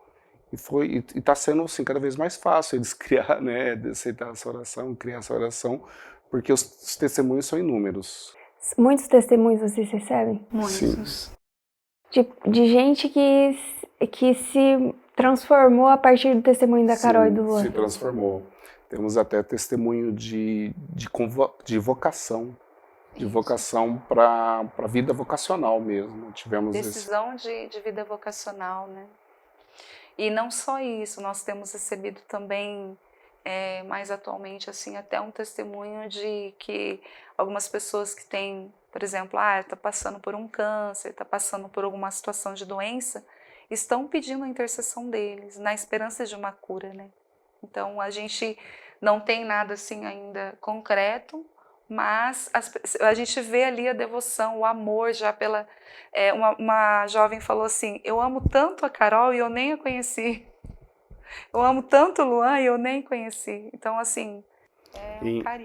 E está sendo assim, cada vez mais fácil eles criar, né, aceitar essa oração, criar essa oração, porque os testemunhos são inúmeros. Muitos testemunhos vocês recebem? Muitos. De gente que se transformou a partir do testemunho da Carol e do Luan. Se transformou. Temos até testemunho de vocação. De vocação para a vida vocacional mesmo. Tivemos decisão de vida vocacional, né? E não só isso, nós temos recebido também, mais atualmente, assim, até um testemunho de que algumas pessoas que têm, por exemplo, está passando por um câncer, está passando por alguma situação de doença, estão pedindo a intercessão deles, na esperança de uma cura, né? Então, a gente não tem nada assim ainda concreto, mas a gente vê ali a devoção, o amor já pela... uma jovem falou assim, eu amo tanto a Carol e eu nem a conheci. Eu amo tanto o Luan e eu nem conheci. Então, assim,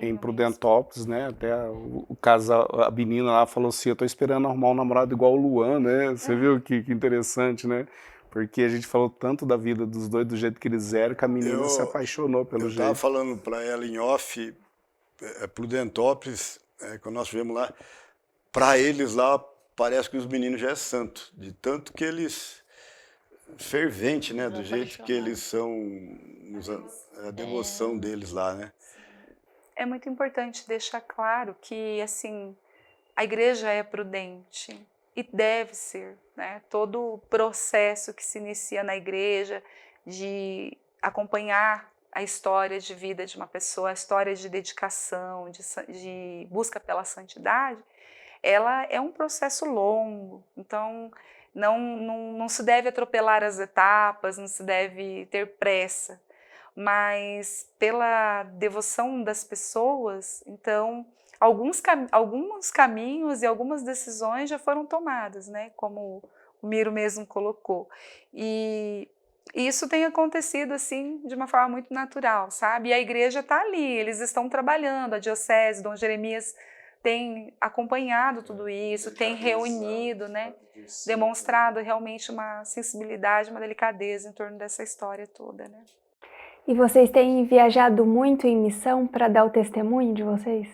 em Prudentópolis, né, até o casal, a menina lá falou assim, eu tô esperando arrumar um namorado igual o Luan, né? Você viu que interessante, né? Porque a gente falou tanto da vida dos dois, do jeito que eles eram, que a menina se apaixonou pelo jeito. Eu estava falando para ela em off, Prudentópolis, quando nós estivemos lá, para eles lá parece que os meninos já é santo, de tanto que eles fervente, né, do jeito que eles são, a devoção deles lá, né? É muito importante deixar claro que, assim, a igreja é prudente e deve ser, né? Todo o processo que se inicia na igreja de acompanhar a história de vida de uma pessoa, a história de dedicação, de busca pela santidade, ela é um processo longo. Então, não se deve atropelar as etapas, não se deve ter pressa. Mas pela devoção das pessoas, então, alguns caminhos e algumas decisões já foram tomadas, né? Como o Miro mesmo colocou. E isso tem acontecido assim de uma forma muito natural, sabe? E a igreja está ali, eles estão trabalhando, a diocese, Dom Jeremias tem acompanhado tudo isso, tem reunido, né? Demonstrado realmente uma sensibilidade, uma delicadeza em torno dessa história toda, né? E vocês têm viajado muito em missão para dar o testemunho de vocês?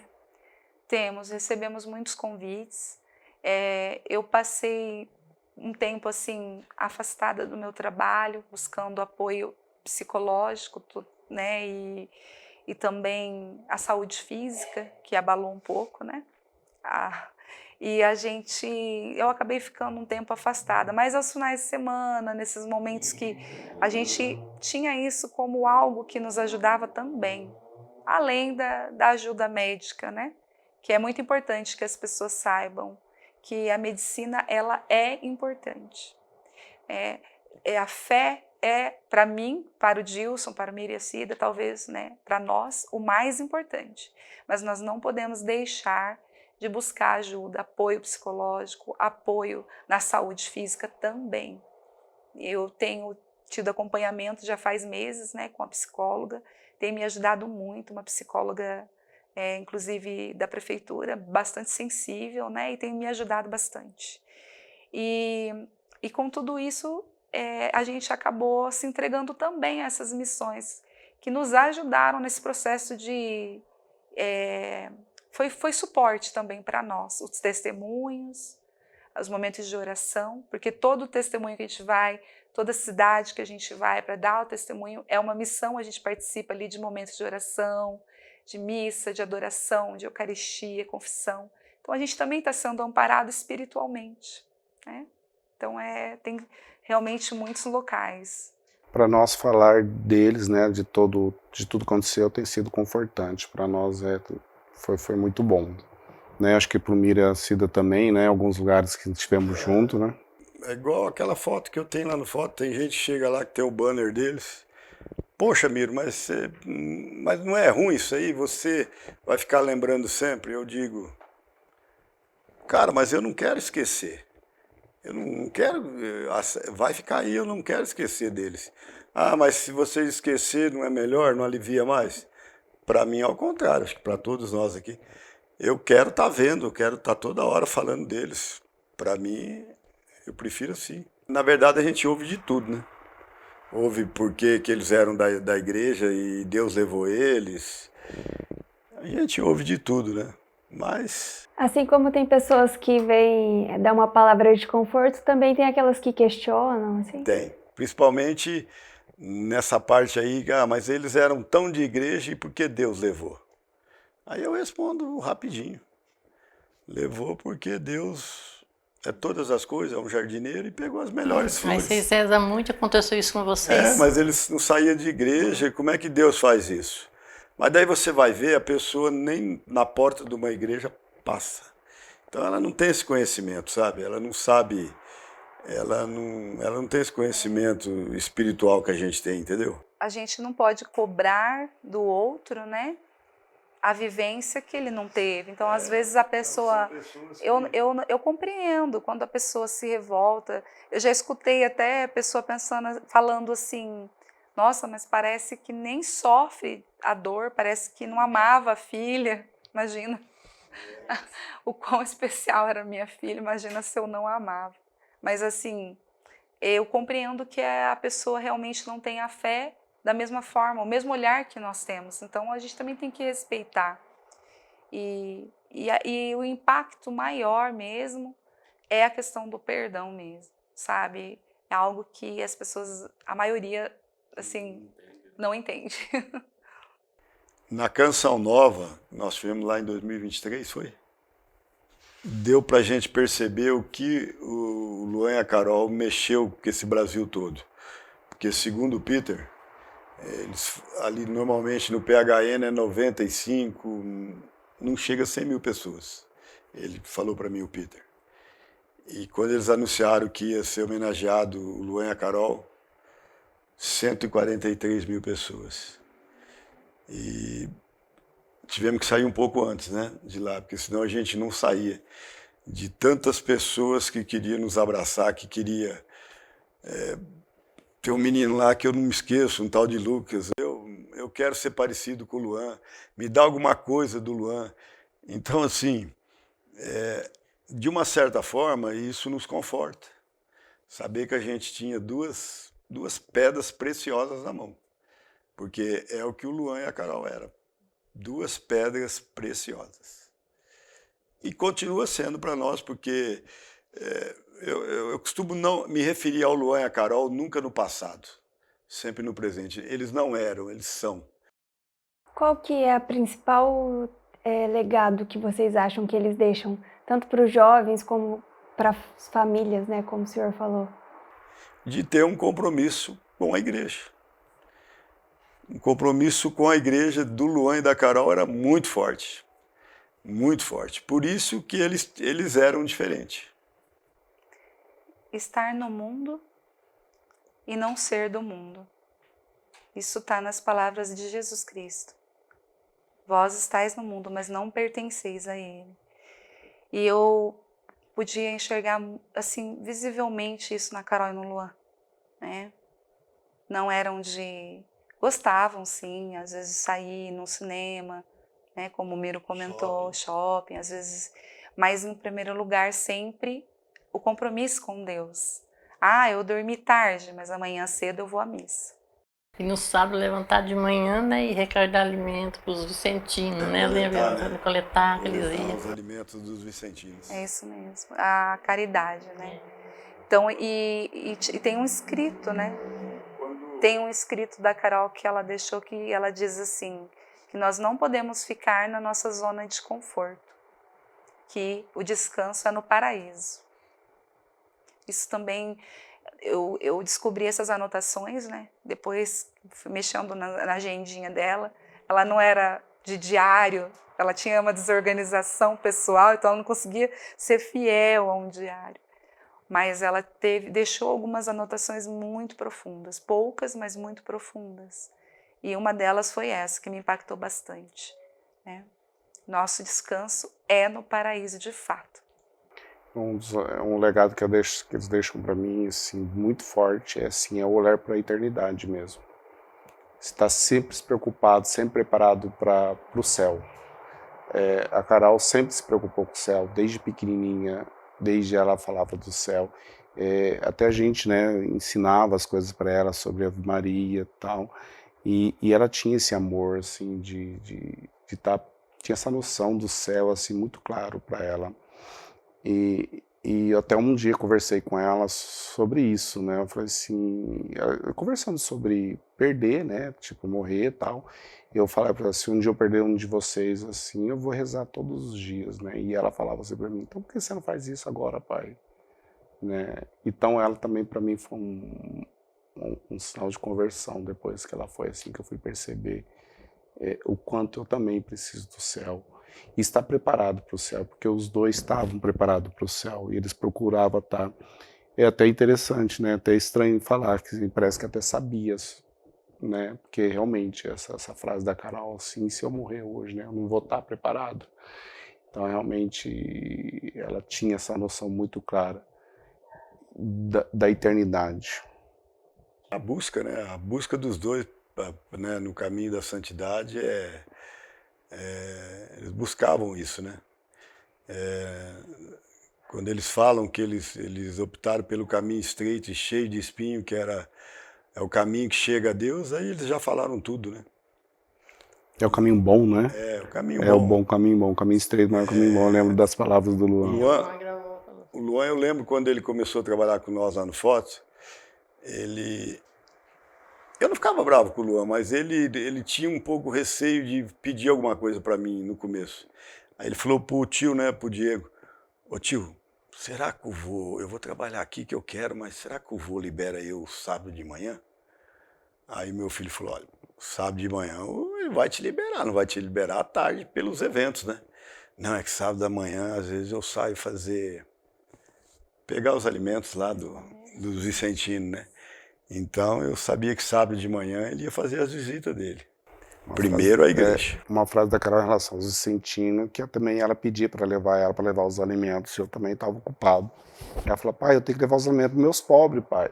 Recebemos muitos convites. Eu passei um tempo assim afastada do meu trabalho, buscando apoio psicológico, né, e também a saúde física, que abalou um pouco, né? Eu acabei ficando um tempo afastada, mas aos finais de semana, nesses momentos que a gente tinha isso como algo que nos ajudava também, além da ajuda médica, né? Que é muito importante que as pessoas saibam que a medicina, ela é importante. A fé para mim, para o Dilson, para o Miriacida, talvez, né, para nós, o mais importante. Mas nós não podemos deixar de buscar ajuda, apoio psicológico, apoio na saúde física também. Eu tenho tido acompanhamento já faz meses, né, com a psicóloga, tem me ajudado muito, uma psicóloga, inclusive da prefeitura, bastante sensível, né, e tem me ajudado bastante. E com tudo isso, a gente acabou se entregando também a essas missões, que nos ajudaram nesse processo de... Foi suporte também para nós, os testemunhos, os momentos de oração, porque todo testemunho que a gente vai, toda cidade que a gente vai para dar o testemunho, é uma missão, a gente participa ali de momentos de oração, de missa, de adoração, de eucaristia, confissão. Então a gente também está sendo amparado espiritualmente, né? Então tem realmente muitos locais. Para nós falar deles, né, de tudo que aconteceu, tem sido confortante. Para nós foi muito bom. Né, acho que para o Miriam e Cida também, né, alguns lugares que estivemos juntos, né? É igual aquela foto que eu tenho lá no foto, tem gente que chega lá que tem o banner deles. Poxa, Miro, mas não é ruim isso aí? Você vai ficar lembrando sempre? Eu digo, cara, mas eu não quero esquecer. Eu não quero, vai ficar aí, eu não quero esquecer deles. Ah, mas se vocês esquecer, não é melhor, não alivia mais? Para mim, ao contrário, acho que para todos nós aqui. Eu quero estar vendo, eu quero estar toda hora falando deles. Para mim, eu prefiro assim. Na verdade, a gente ouve de tudo, né? Ouve porque que eles eram da igreja e Deus levou eles. A gente ouve de tudo, né? Mas... Assim como tem pessoas que vêm dar uma palavra de conforto, também tem aquelas que questionam, assim? Tem. Principalmente nessa parte aí, mas eles eram tão de igreja e por que Deus levou? Aí eu respondo rapidinho. Levou porque Deus é todas as coisas, é um jardineiro e pegou as melhores flores. Mas vocês rezam muito, aconteceu isso com vocês? Mas eles não saíam de igreja, como é que Deus faz isso? Mas daí você vai ver, a pessoa nem na porta de uma igreja passa. Então ela não tem esse conhecimento, sabe? Ela não sabe, ela não tem esse conhecimento espiritual que a gente tem, entendeu? A gente não pode cobrar do outro, né, a vivência que ele não teve. Então, às vezes, a pessoa... Eu compreendo quando a pessoa se revolta. Eu já escutei até a pessoa falando assim, nossa, mas parece que nem sofre a dor, parece que não amava a filha. Imagina o quão especial era minha filha, imagina se eu não amava. Mas, assim, eu compreendo que a pessoa realmente não tem a fé da mesma forma, o mesmo olhar que nós temos. Então, a gente também tem que respeitar. E o impacto maior mesmo é a questão do perdão mesmo, sabe? É algo que as pessoas, a maioria, assim, não entende. Na Canção Nova, nós tivemos lá em 2023, foi? Deu pra gente perceber o que o Luan e a Carol mexeu com esse Brasil todo. Porque, segundo o Peter, eles, ali normalmente no PHN é 95, não chega a 100 mil pessoas. Ele falou para mim, o Peter. E quando eles anunciaram que ia ser homenageado o Luan e a Carol, 143 mil pessoas. E tivemos que sair um pouco antes, né, de lá, porque senão a gente não saía. De tantas pessoas que queriam nos abraçar, que queria... Tem um menino lá que eu não me esqueço, um tal de Lucas. Eu quero ser parecido com o Luan. Me dá alguma coisa do Luan. Então, assim, de uma certa forma, isso nos conforta. Saber que a gente tinha duas pedras preciosas na mão. Porque é o que o Luan e a Carol eram. Duas pedras preciosas. E continua sendo para nós, porque... Eu costumo não me referir ao Luan e a Carol nunca no passado, sempre no presente. Eles não eram, eles são. Qual que é a principal legado que vocês acham que eles deixam, tanto para os jovens como para as famílias, né, como o senhor falou? De ter um compromisso com a igreja. Um compromisso com a igreja do Luan e da Carol era muito forte. Muito forte. Por isso que eles eram diferentes. Estar no mundo e não ser do mundo. Isso está nas palavras de Jesus Cristo. Vós estáis no mundo, mas não pertenceis a ele. E eu podia enxergar, assim, visivelmente isso na Carol e no Luan, né? Não eram de... Gostavam, sim, às vezes sair no cinema, né? Como o Miro comentou, shopping, às vezes... Mas, em primeiro lugar, sempre... o compromisso com Deus, Ah, eu dormi tarde, mas amanhã cedo eu vou à missa. E no sábado levantar de manhã, né, e recarregar alimento para os vicentinos, né? Coletar aqueles dias. Os alimentos dos vicentinos. É isso mesmo, a caridade, né? Então, e tem um escrito, né? Tem um escrito da Carol que ela deixou, que ela diz assim, que nós não podemos ficar na nossa zona de conforto, que o descanso é no paraíso. Isso também, eu descobri essas anotações, né? Depois, fui mexendo na agendinha dela, ela não era de diário, ela tinha uma desorganização pessoal, então ela não conseguia ser fiel a um diário. Mas ela deixou algumas anotações muito profundas, poucas, mas muito profundas. E uma delas foi essa, que me impactou bastante, né? Nosso descanso é no paraíso de fato. Um legado que eles deixam para mim assim, muito forte é o olhar para a eternidade mesmo. Estar sempre preocupado, sempre preparado para o céu. A Carol sempre se preocupou com o céu, desde pequenininha, desde ela falava do céu. Até a gente, né, ensinava as coisas para ela sobre a Ave Maria e tal. E ela tinha esse amor, assim, tinha essa noção do céu, assim, muito claro para ela. E até um dia conversei com ela sobre isso, né? Eu falei assim, conversando sobre perder, né? Tipo, morrer e tal. E eu falei para ela, se um dia eu perder um de vocês, assim, eu vou rezar todos os dias, né? E ela falava assim para mim, então por que você não faz isso agora, pai? Né? Então ela também para mim foi um sinal de conversão depois que ela foi, assim, que eu fui perceber o quanto eu também preciso do céu. E estar preparado para o céu, porque os dois estavam preparados para o céu e eles procuravam estar. É até interessante, né? Até estranho falar, que parece que até sabias, né? Porque realmente essa frase da Carol, assim, se eu morrer hoje, né? Eu não vou estar preparado. Então realmente ela tinha essa noção muito clara da eternidade. A busca, né? A busca dos dois, né, no caminho da santidade eles buscavam isso, né? Quando eles falam que eles optaram pelo caminho estreito e cheio de espinho, que é o caminho que chega a Deus, aí eles já falaram tudo, né? É o caminho bom, né? É o caminho bom. É o bom caminho bom, o caminho estreito não é o caminho bom. Eu lembro das palavras do Luan. O Luan, eu lembro quando ele começou a trabalhar com nós lá no Fotos, eu não ficava bravo com o Luan, mas ele tinha um pouco receio de pedir alguma coisa para mim no começo. Aí ele falou pro tio, né, pro Diego, ô tio, será que eu vou trabalhar aqui que eu quero, mas será que o vô libera eu sábado de manhã? Aí meu filho falou, olha, sábado de manhã ele vai te liberar, não vai te liberar à tarde pelos eventos, né? Não, é que sábado da manhã, às vezes eu saio pegar os alimentos lá dos vicentinos, né? Então eu sabia que sábado de manhã ele ia fazer as visitas dele. Primeiro a igreja. Uma frase da Carol em relação aos vicentinos, que também ela pedia para levar os alimentos, eu também estava ocupado. Ela falou, pai, eu tenho que levar os alimentos dos meus pobres, pai.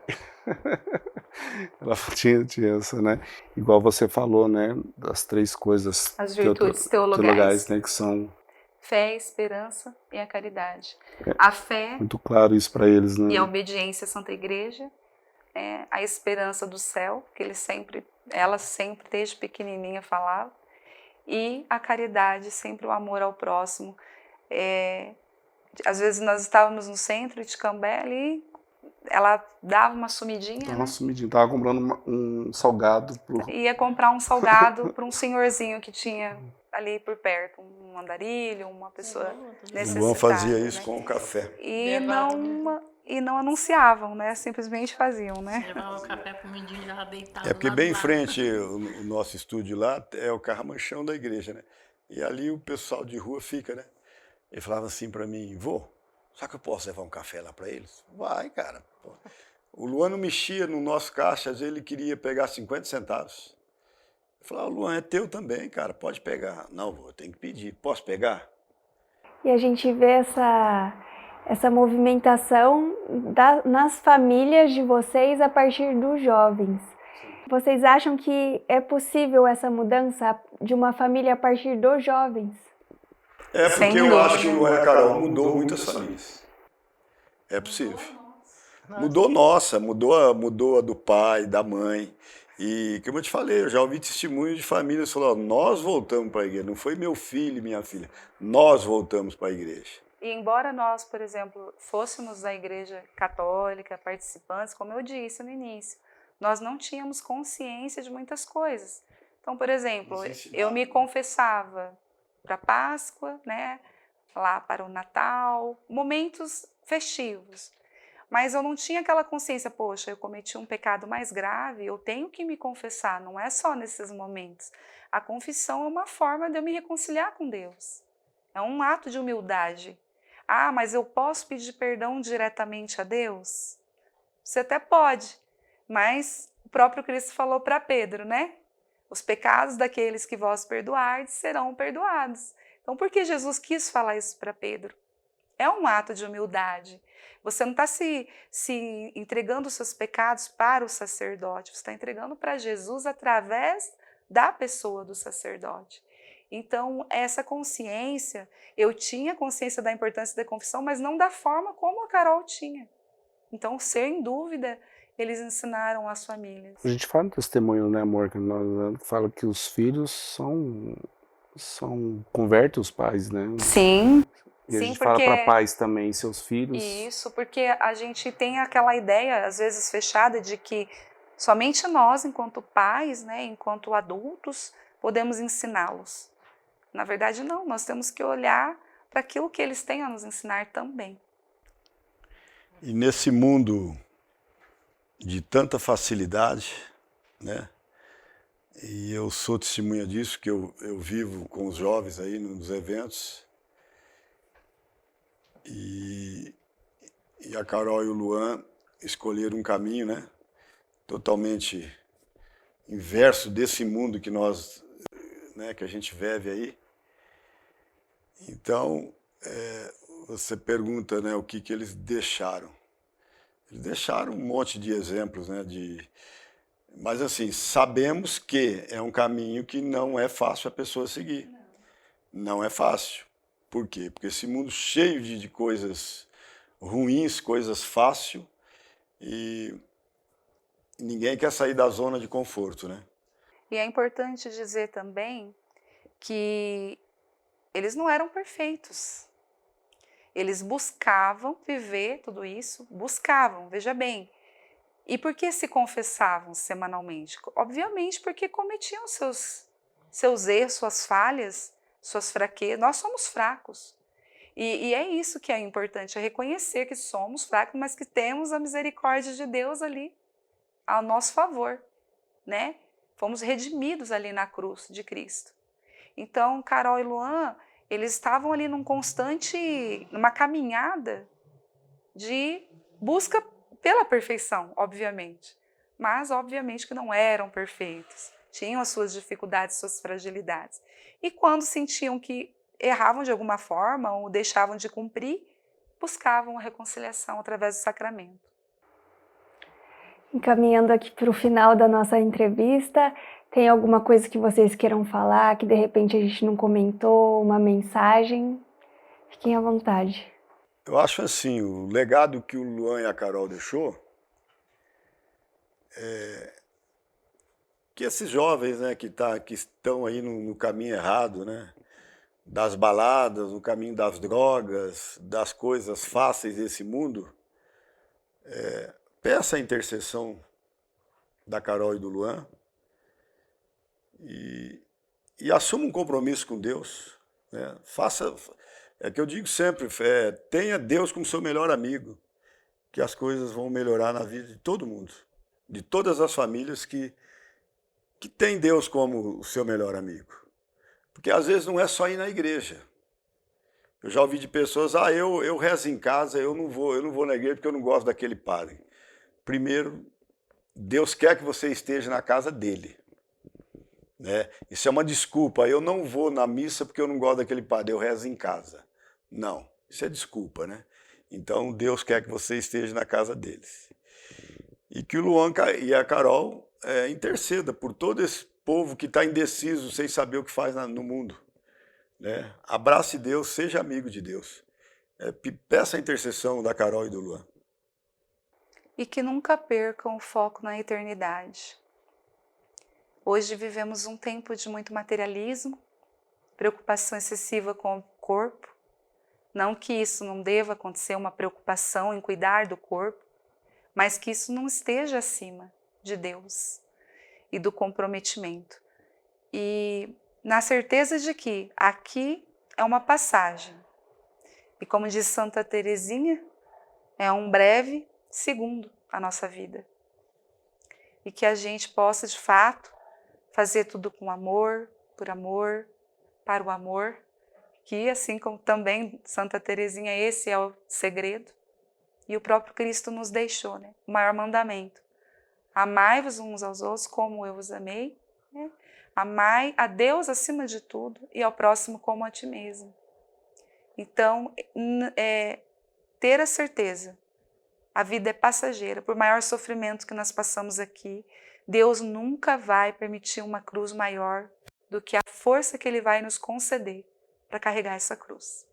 Ela tinha essa, né? Igual você falou, né? Das 3 coisas. As virtudes teologais, né? Que são fé, esperança e a caridade. A fé, muito claro isso para eles, né? E a obediência à Santa Igreja, a esperança do céu, que ela sempre desde pequenininha falava, e a caridade, sempre o amor ao próximo. Às vezes nós estávamos no centro de Cambé ali, ela dava uma sumidinha, Tava comprando um salgado. Ia comprar um salgado para um senhorzinho que tinha ali por perto, um andarilho, uma pessoa necessitada. O Luan fazia isso, né? com o café. E não anunciavam, né? Simplesmente faziam, né? Levava o café pro mendigo já deitado. Porque bem em frente o nosso estúdio lá é o carramanchão da igreja, né? E ali o pessoal de rua fica, né? Ele falava assim para mim, vô, será que eu posso levar um café lá para eles? Vai, cara. Pô. O Luan não mexia no nosso caixa, às vezes ele queria pegar 50 centavos. Eu falava, Luan, é teu também, cara, pode pegar. Não, vô, eu tenho que pedir. Posso pegar? E a gente vê essa movimentação nas famílias de vocês a partir dos jovens. Vocês acham que é possível essa mudança de uma família a partir dos jovens? Porque eu acho que o Luan e a Carol mudou muitas famílias. É possível. Mudou mudou a do pai, da mãe. E, como eu te falei, eu já ouvi testemunho de famílias que falaram, nós voltamos para a igreja, não foi meu filho e minha filha, nós voltamos para a igreja. E embora nós, por exemplo, fôssemos da igreja católica, participantes, como eu disse no início, nós não tínhamos consciência de muitas coisas. Então, por exemplo, eu me confessava para a Páscoa, né, lá para o Natal, momentos festivos. Mas eu não tinha aquela consciência, poxa, eu cometi um pecado mais grave, eu tenho que me confessar, não é só nesses momentos. A confissão é uma forma de eu me reconciliar com Deus. É um ato de humildade. Ah, mas eu posso pedir perdão diretamente a Deus? Você até pode, mas o próprio Cristo falou para Pedro, né? Os pecados daqueles que vós perdoardes serão perdoados. Então, por que Jesus quis falar isso para Pedro? É um ato de humildade. Você não está se entregando os seus pecados para o sacerdote, você está entregando para Jesus através da pessoa do sacerdote. Então, essa consciência, eu tinha consciência da importância da confissão, mas não da forma como a Carol tinha. Então, sem dúvida, eles ensinaram as famílias. A gente fala no testemunho, né, amor, que nós fala que os filhos convertem os pais, né? Sim. E a Sim, gente fala porque para pais também, seus filhos. Isso, porque a gente tem aquela ideia, às vezes fechada, de que somente nós, enquanto pais, né, enquanto adultos, podemos ensiná-los. Na verdade, não, nós temos que olhar para aquilo que eles têm a nos ensinar também. E nesse mundo de tanta facilidade, né? E eu sou testemunha disso, que eu vivo com os jovens aí nos eventos. E a Carol e o Luan escolheram um caminho, né, totalmente inverso desse mundo que nós, né, que a gente vive aí. Então, você pergunta, né, o que eles deixaram. Eles deixaram um monte de exemplos, né, mas assim, sabemos que é um caminho que não é fácil a pessoa seguir. Não é fácil. Por quê? Porque esse mundo cheio de coisas ruins, coisas fáceis, e ninguém quer sair da zona de conforto, né? E é importante dizer também que eles não eram perfeitos. Eles buscavam viver tudo isso, veja bem. E por que se confessavam semanalmente? Obviamente porque cometiam seus erros, suas falhas, suas fraquezas. Nós somos fracos. E é isso que é importante, é reconhecer que somos fracos, mas que temos a misericórdia de Deus ali ao nosso favor, né? Fomos redimidos ali na cruz de Cristo. Então, Carol e Luan, eles estavam ali numa caminhada de busca pela perfeição, obviamente. Mas, obviamente, que não eram perfeitos. Tinham as suas dificuldades, suas fragilidades. E quando sentiam que erravam de alguma forma ou deixavam de cumprir, buscavam a reconciliação através do sacramento. Encaminhando aqui para o final da nossa entrevista, tem alguma coisa que vocês queiram falar, que de repente a gente não comentou, uma mensagem? Fiquem à vontade. Eu acho assim, o legado que o Luan e a Carol deixou é que esses jovens, né, que estão aí no caminho errado, né, das baladas, no caminho das drogas, das coisas fáceis desse mundo, peça a intercessão da Carol e do Luan e assuma um compromisso com Deus, né? É que eu digo sempre, tenha Deus como seu melhor amigo, que as coisas vão melhorar na vida de todo mundo, de todas as famílias que tem Deus como o seu melhor amigo. Porque às vezes não é só ir na igreja. Eu já ouvi de pessoas, eu rezo em casa, eu não vou na igreja porque eu não gosto daquele padre. Primeiro, Deus quer que você esteja na casa dele. Né? Isso é uma desculpa, eu não vou na missa porque eu não gosto daquele padre, eu rezo em casa. Não, isso é desculpa, né? Então Deus quer que você esteja na casa deles. E que o Luan e a Carol interceda por todo esse povo que está indeciso, sem saber o que faz no mundo. Né? Abrace Deus, seja amigo de Deus. Peça a intercessão da Carol e do Luan. e que nunca percam o foco na eternidade. Hoje vivemos um tempo de muito materialismo, preocupação excessiva com o corpo. Não que isso não deva acontecer, uma preocupação em cuidar do corpo, mas que isso não esteja acima de Deus e do comprometimento. E na certeza de que aqui é uma passagem. E como diz Santa Teresinha, é um breve segundo a nossa vida. E que a gente possa, de fato, fazer tudo com amor, por amor, para o amor, que assim como também Santa Teresinha, esse é o segredo. E o próprio Cristo nos deixou, né? O maior mandamento. Amai-vos uns aos outros como eu vos amei, né? Amai a Deus acima de tudo e ao próximo como a ti mesmo. Então, ter a certeza, a vida é passageira, por maior sofrimento que nós passamos aqui, Deus nunca vai permitir uma cruz maior do que a força que Ele vai nos conceder para carregar essa cruz.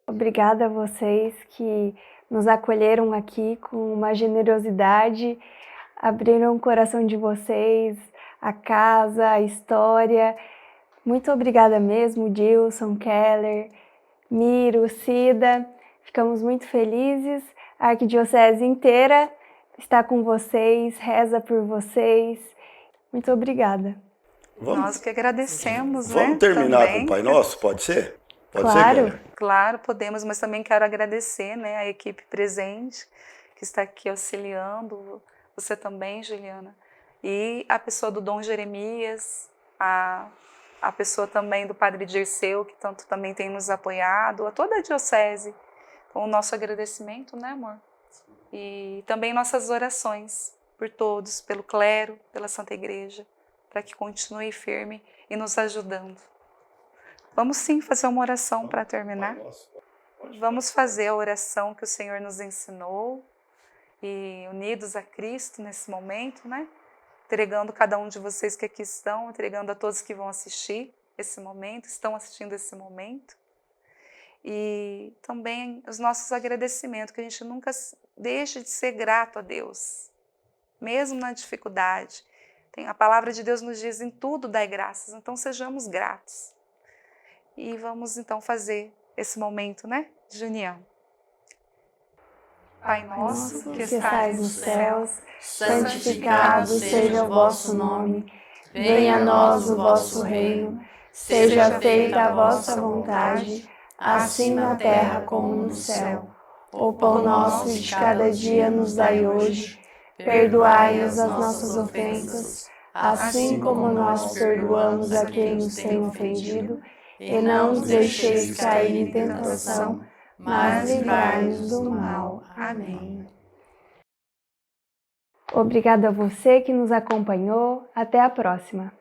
Obrigada a vocês que nos acolheram aqui com uma generosidade, abriram o coração de vocês, a casa, a história. Muito obrigada mesmo, Dilson, Keller, Miro, Cida. Ficamos muito felizes. A Arquidiocese inteira está com vocês, reza por vocês. Muito obrigada. Nós que agradecemos, Vamos né? terminar também. com o Pai Nosso, pode ser? Pode Claro. ser, Keller? Claro, podemos, mas também quero agradecer, né, a equipe presente, que está aqui auxiliando, você também, Juliana, e a pessoa do Dom Jeremias, a pessoa também do Padre Dirceu, que tanto também tem nos apoiado, a toda a Diocese, com o nosso agradecimento, né, amor? E também nossas orações por todos, pelo clero, pela Santa Igreja, para que continue firme e nos ajudando. Vamos sim fazer uma oração para terminar. Vamos fazer a oração que o Senhor nos ensinou e unidos a Cristo nesse momento, né? Entregando cada um de vocês que aqui estão, entregando a todos que vão assistir esse momento, estão assistindo esse momento. E também os nossos agradecimentos, que a gente nunca deixe de ser grato a Deus, mesmo na dificuldade. A palavra de Deus nos diz: em tudo dai graças, então sejamos gratos. E vamos então fazer esse momento, né, de união. Pai nosso, que estais nos céus, santificado seja o vosso nome. Venha a nós o vosso reino. Seja feita a vossa vontade, assim na terra como no céu. O pão nosso de cada dia nos dai hoje. Perdoai-nos as nossas ofensas, assim como nós perdoamos a quem nos tem ofendido. E não nos deixeis cair em tentação, mas livrai-nos do mal. Amém. Obrigada a você que nos acompanhou. Até a próxima.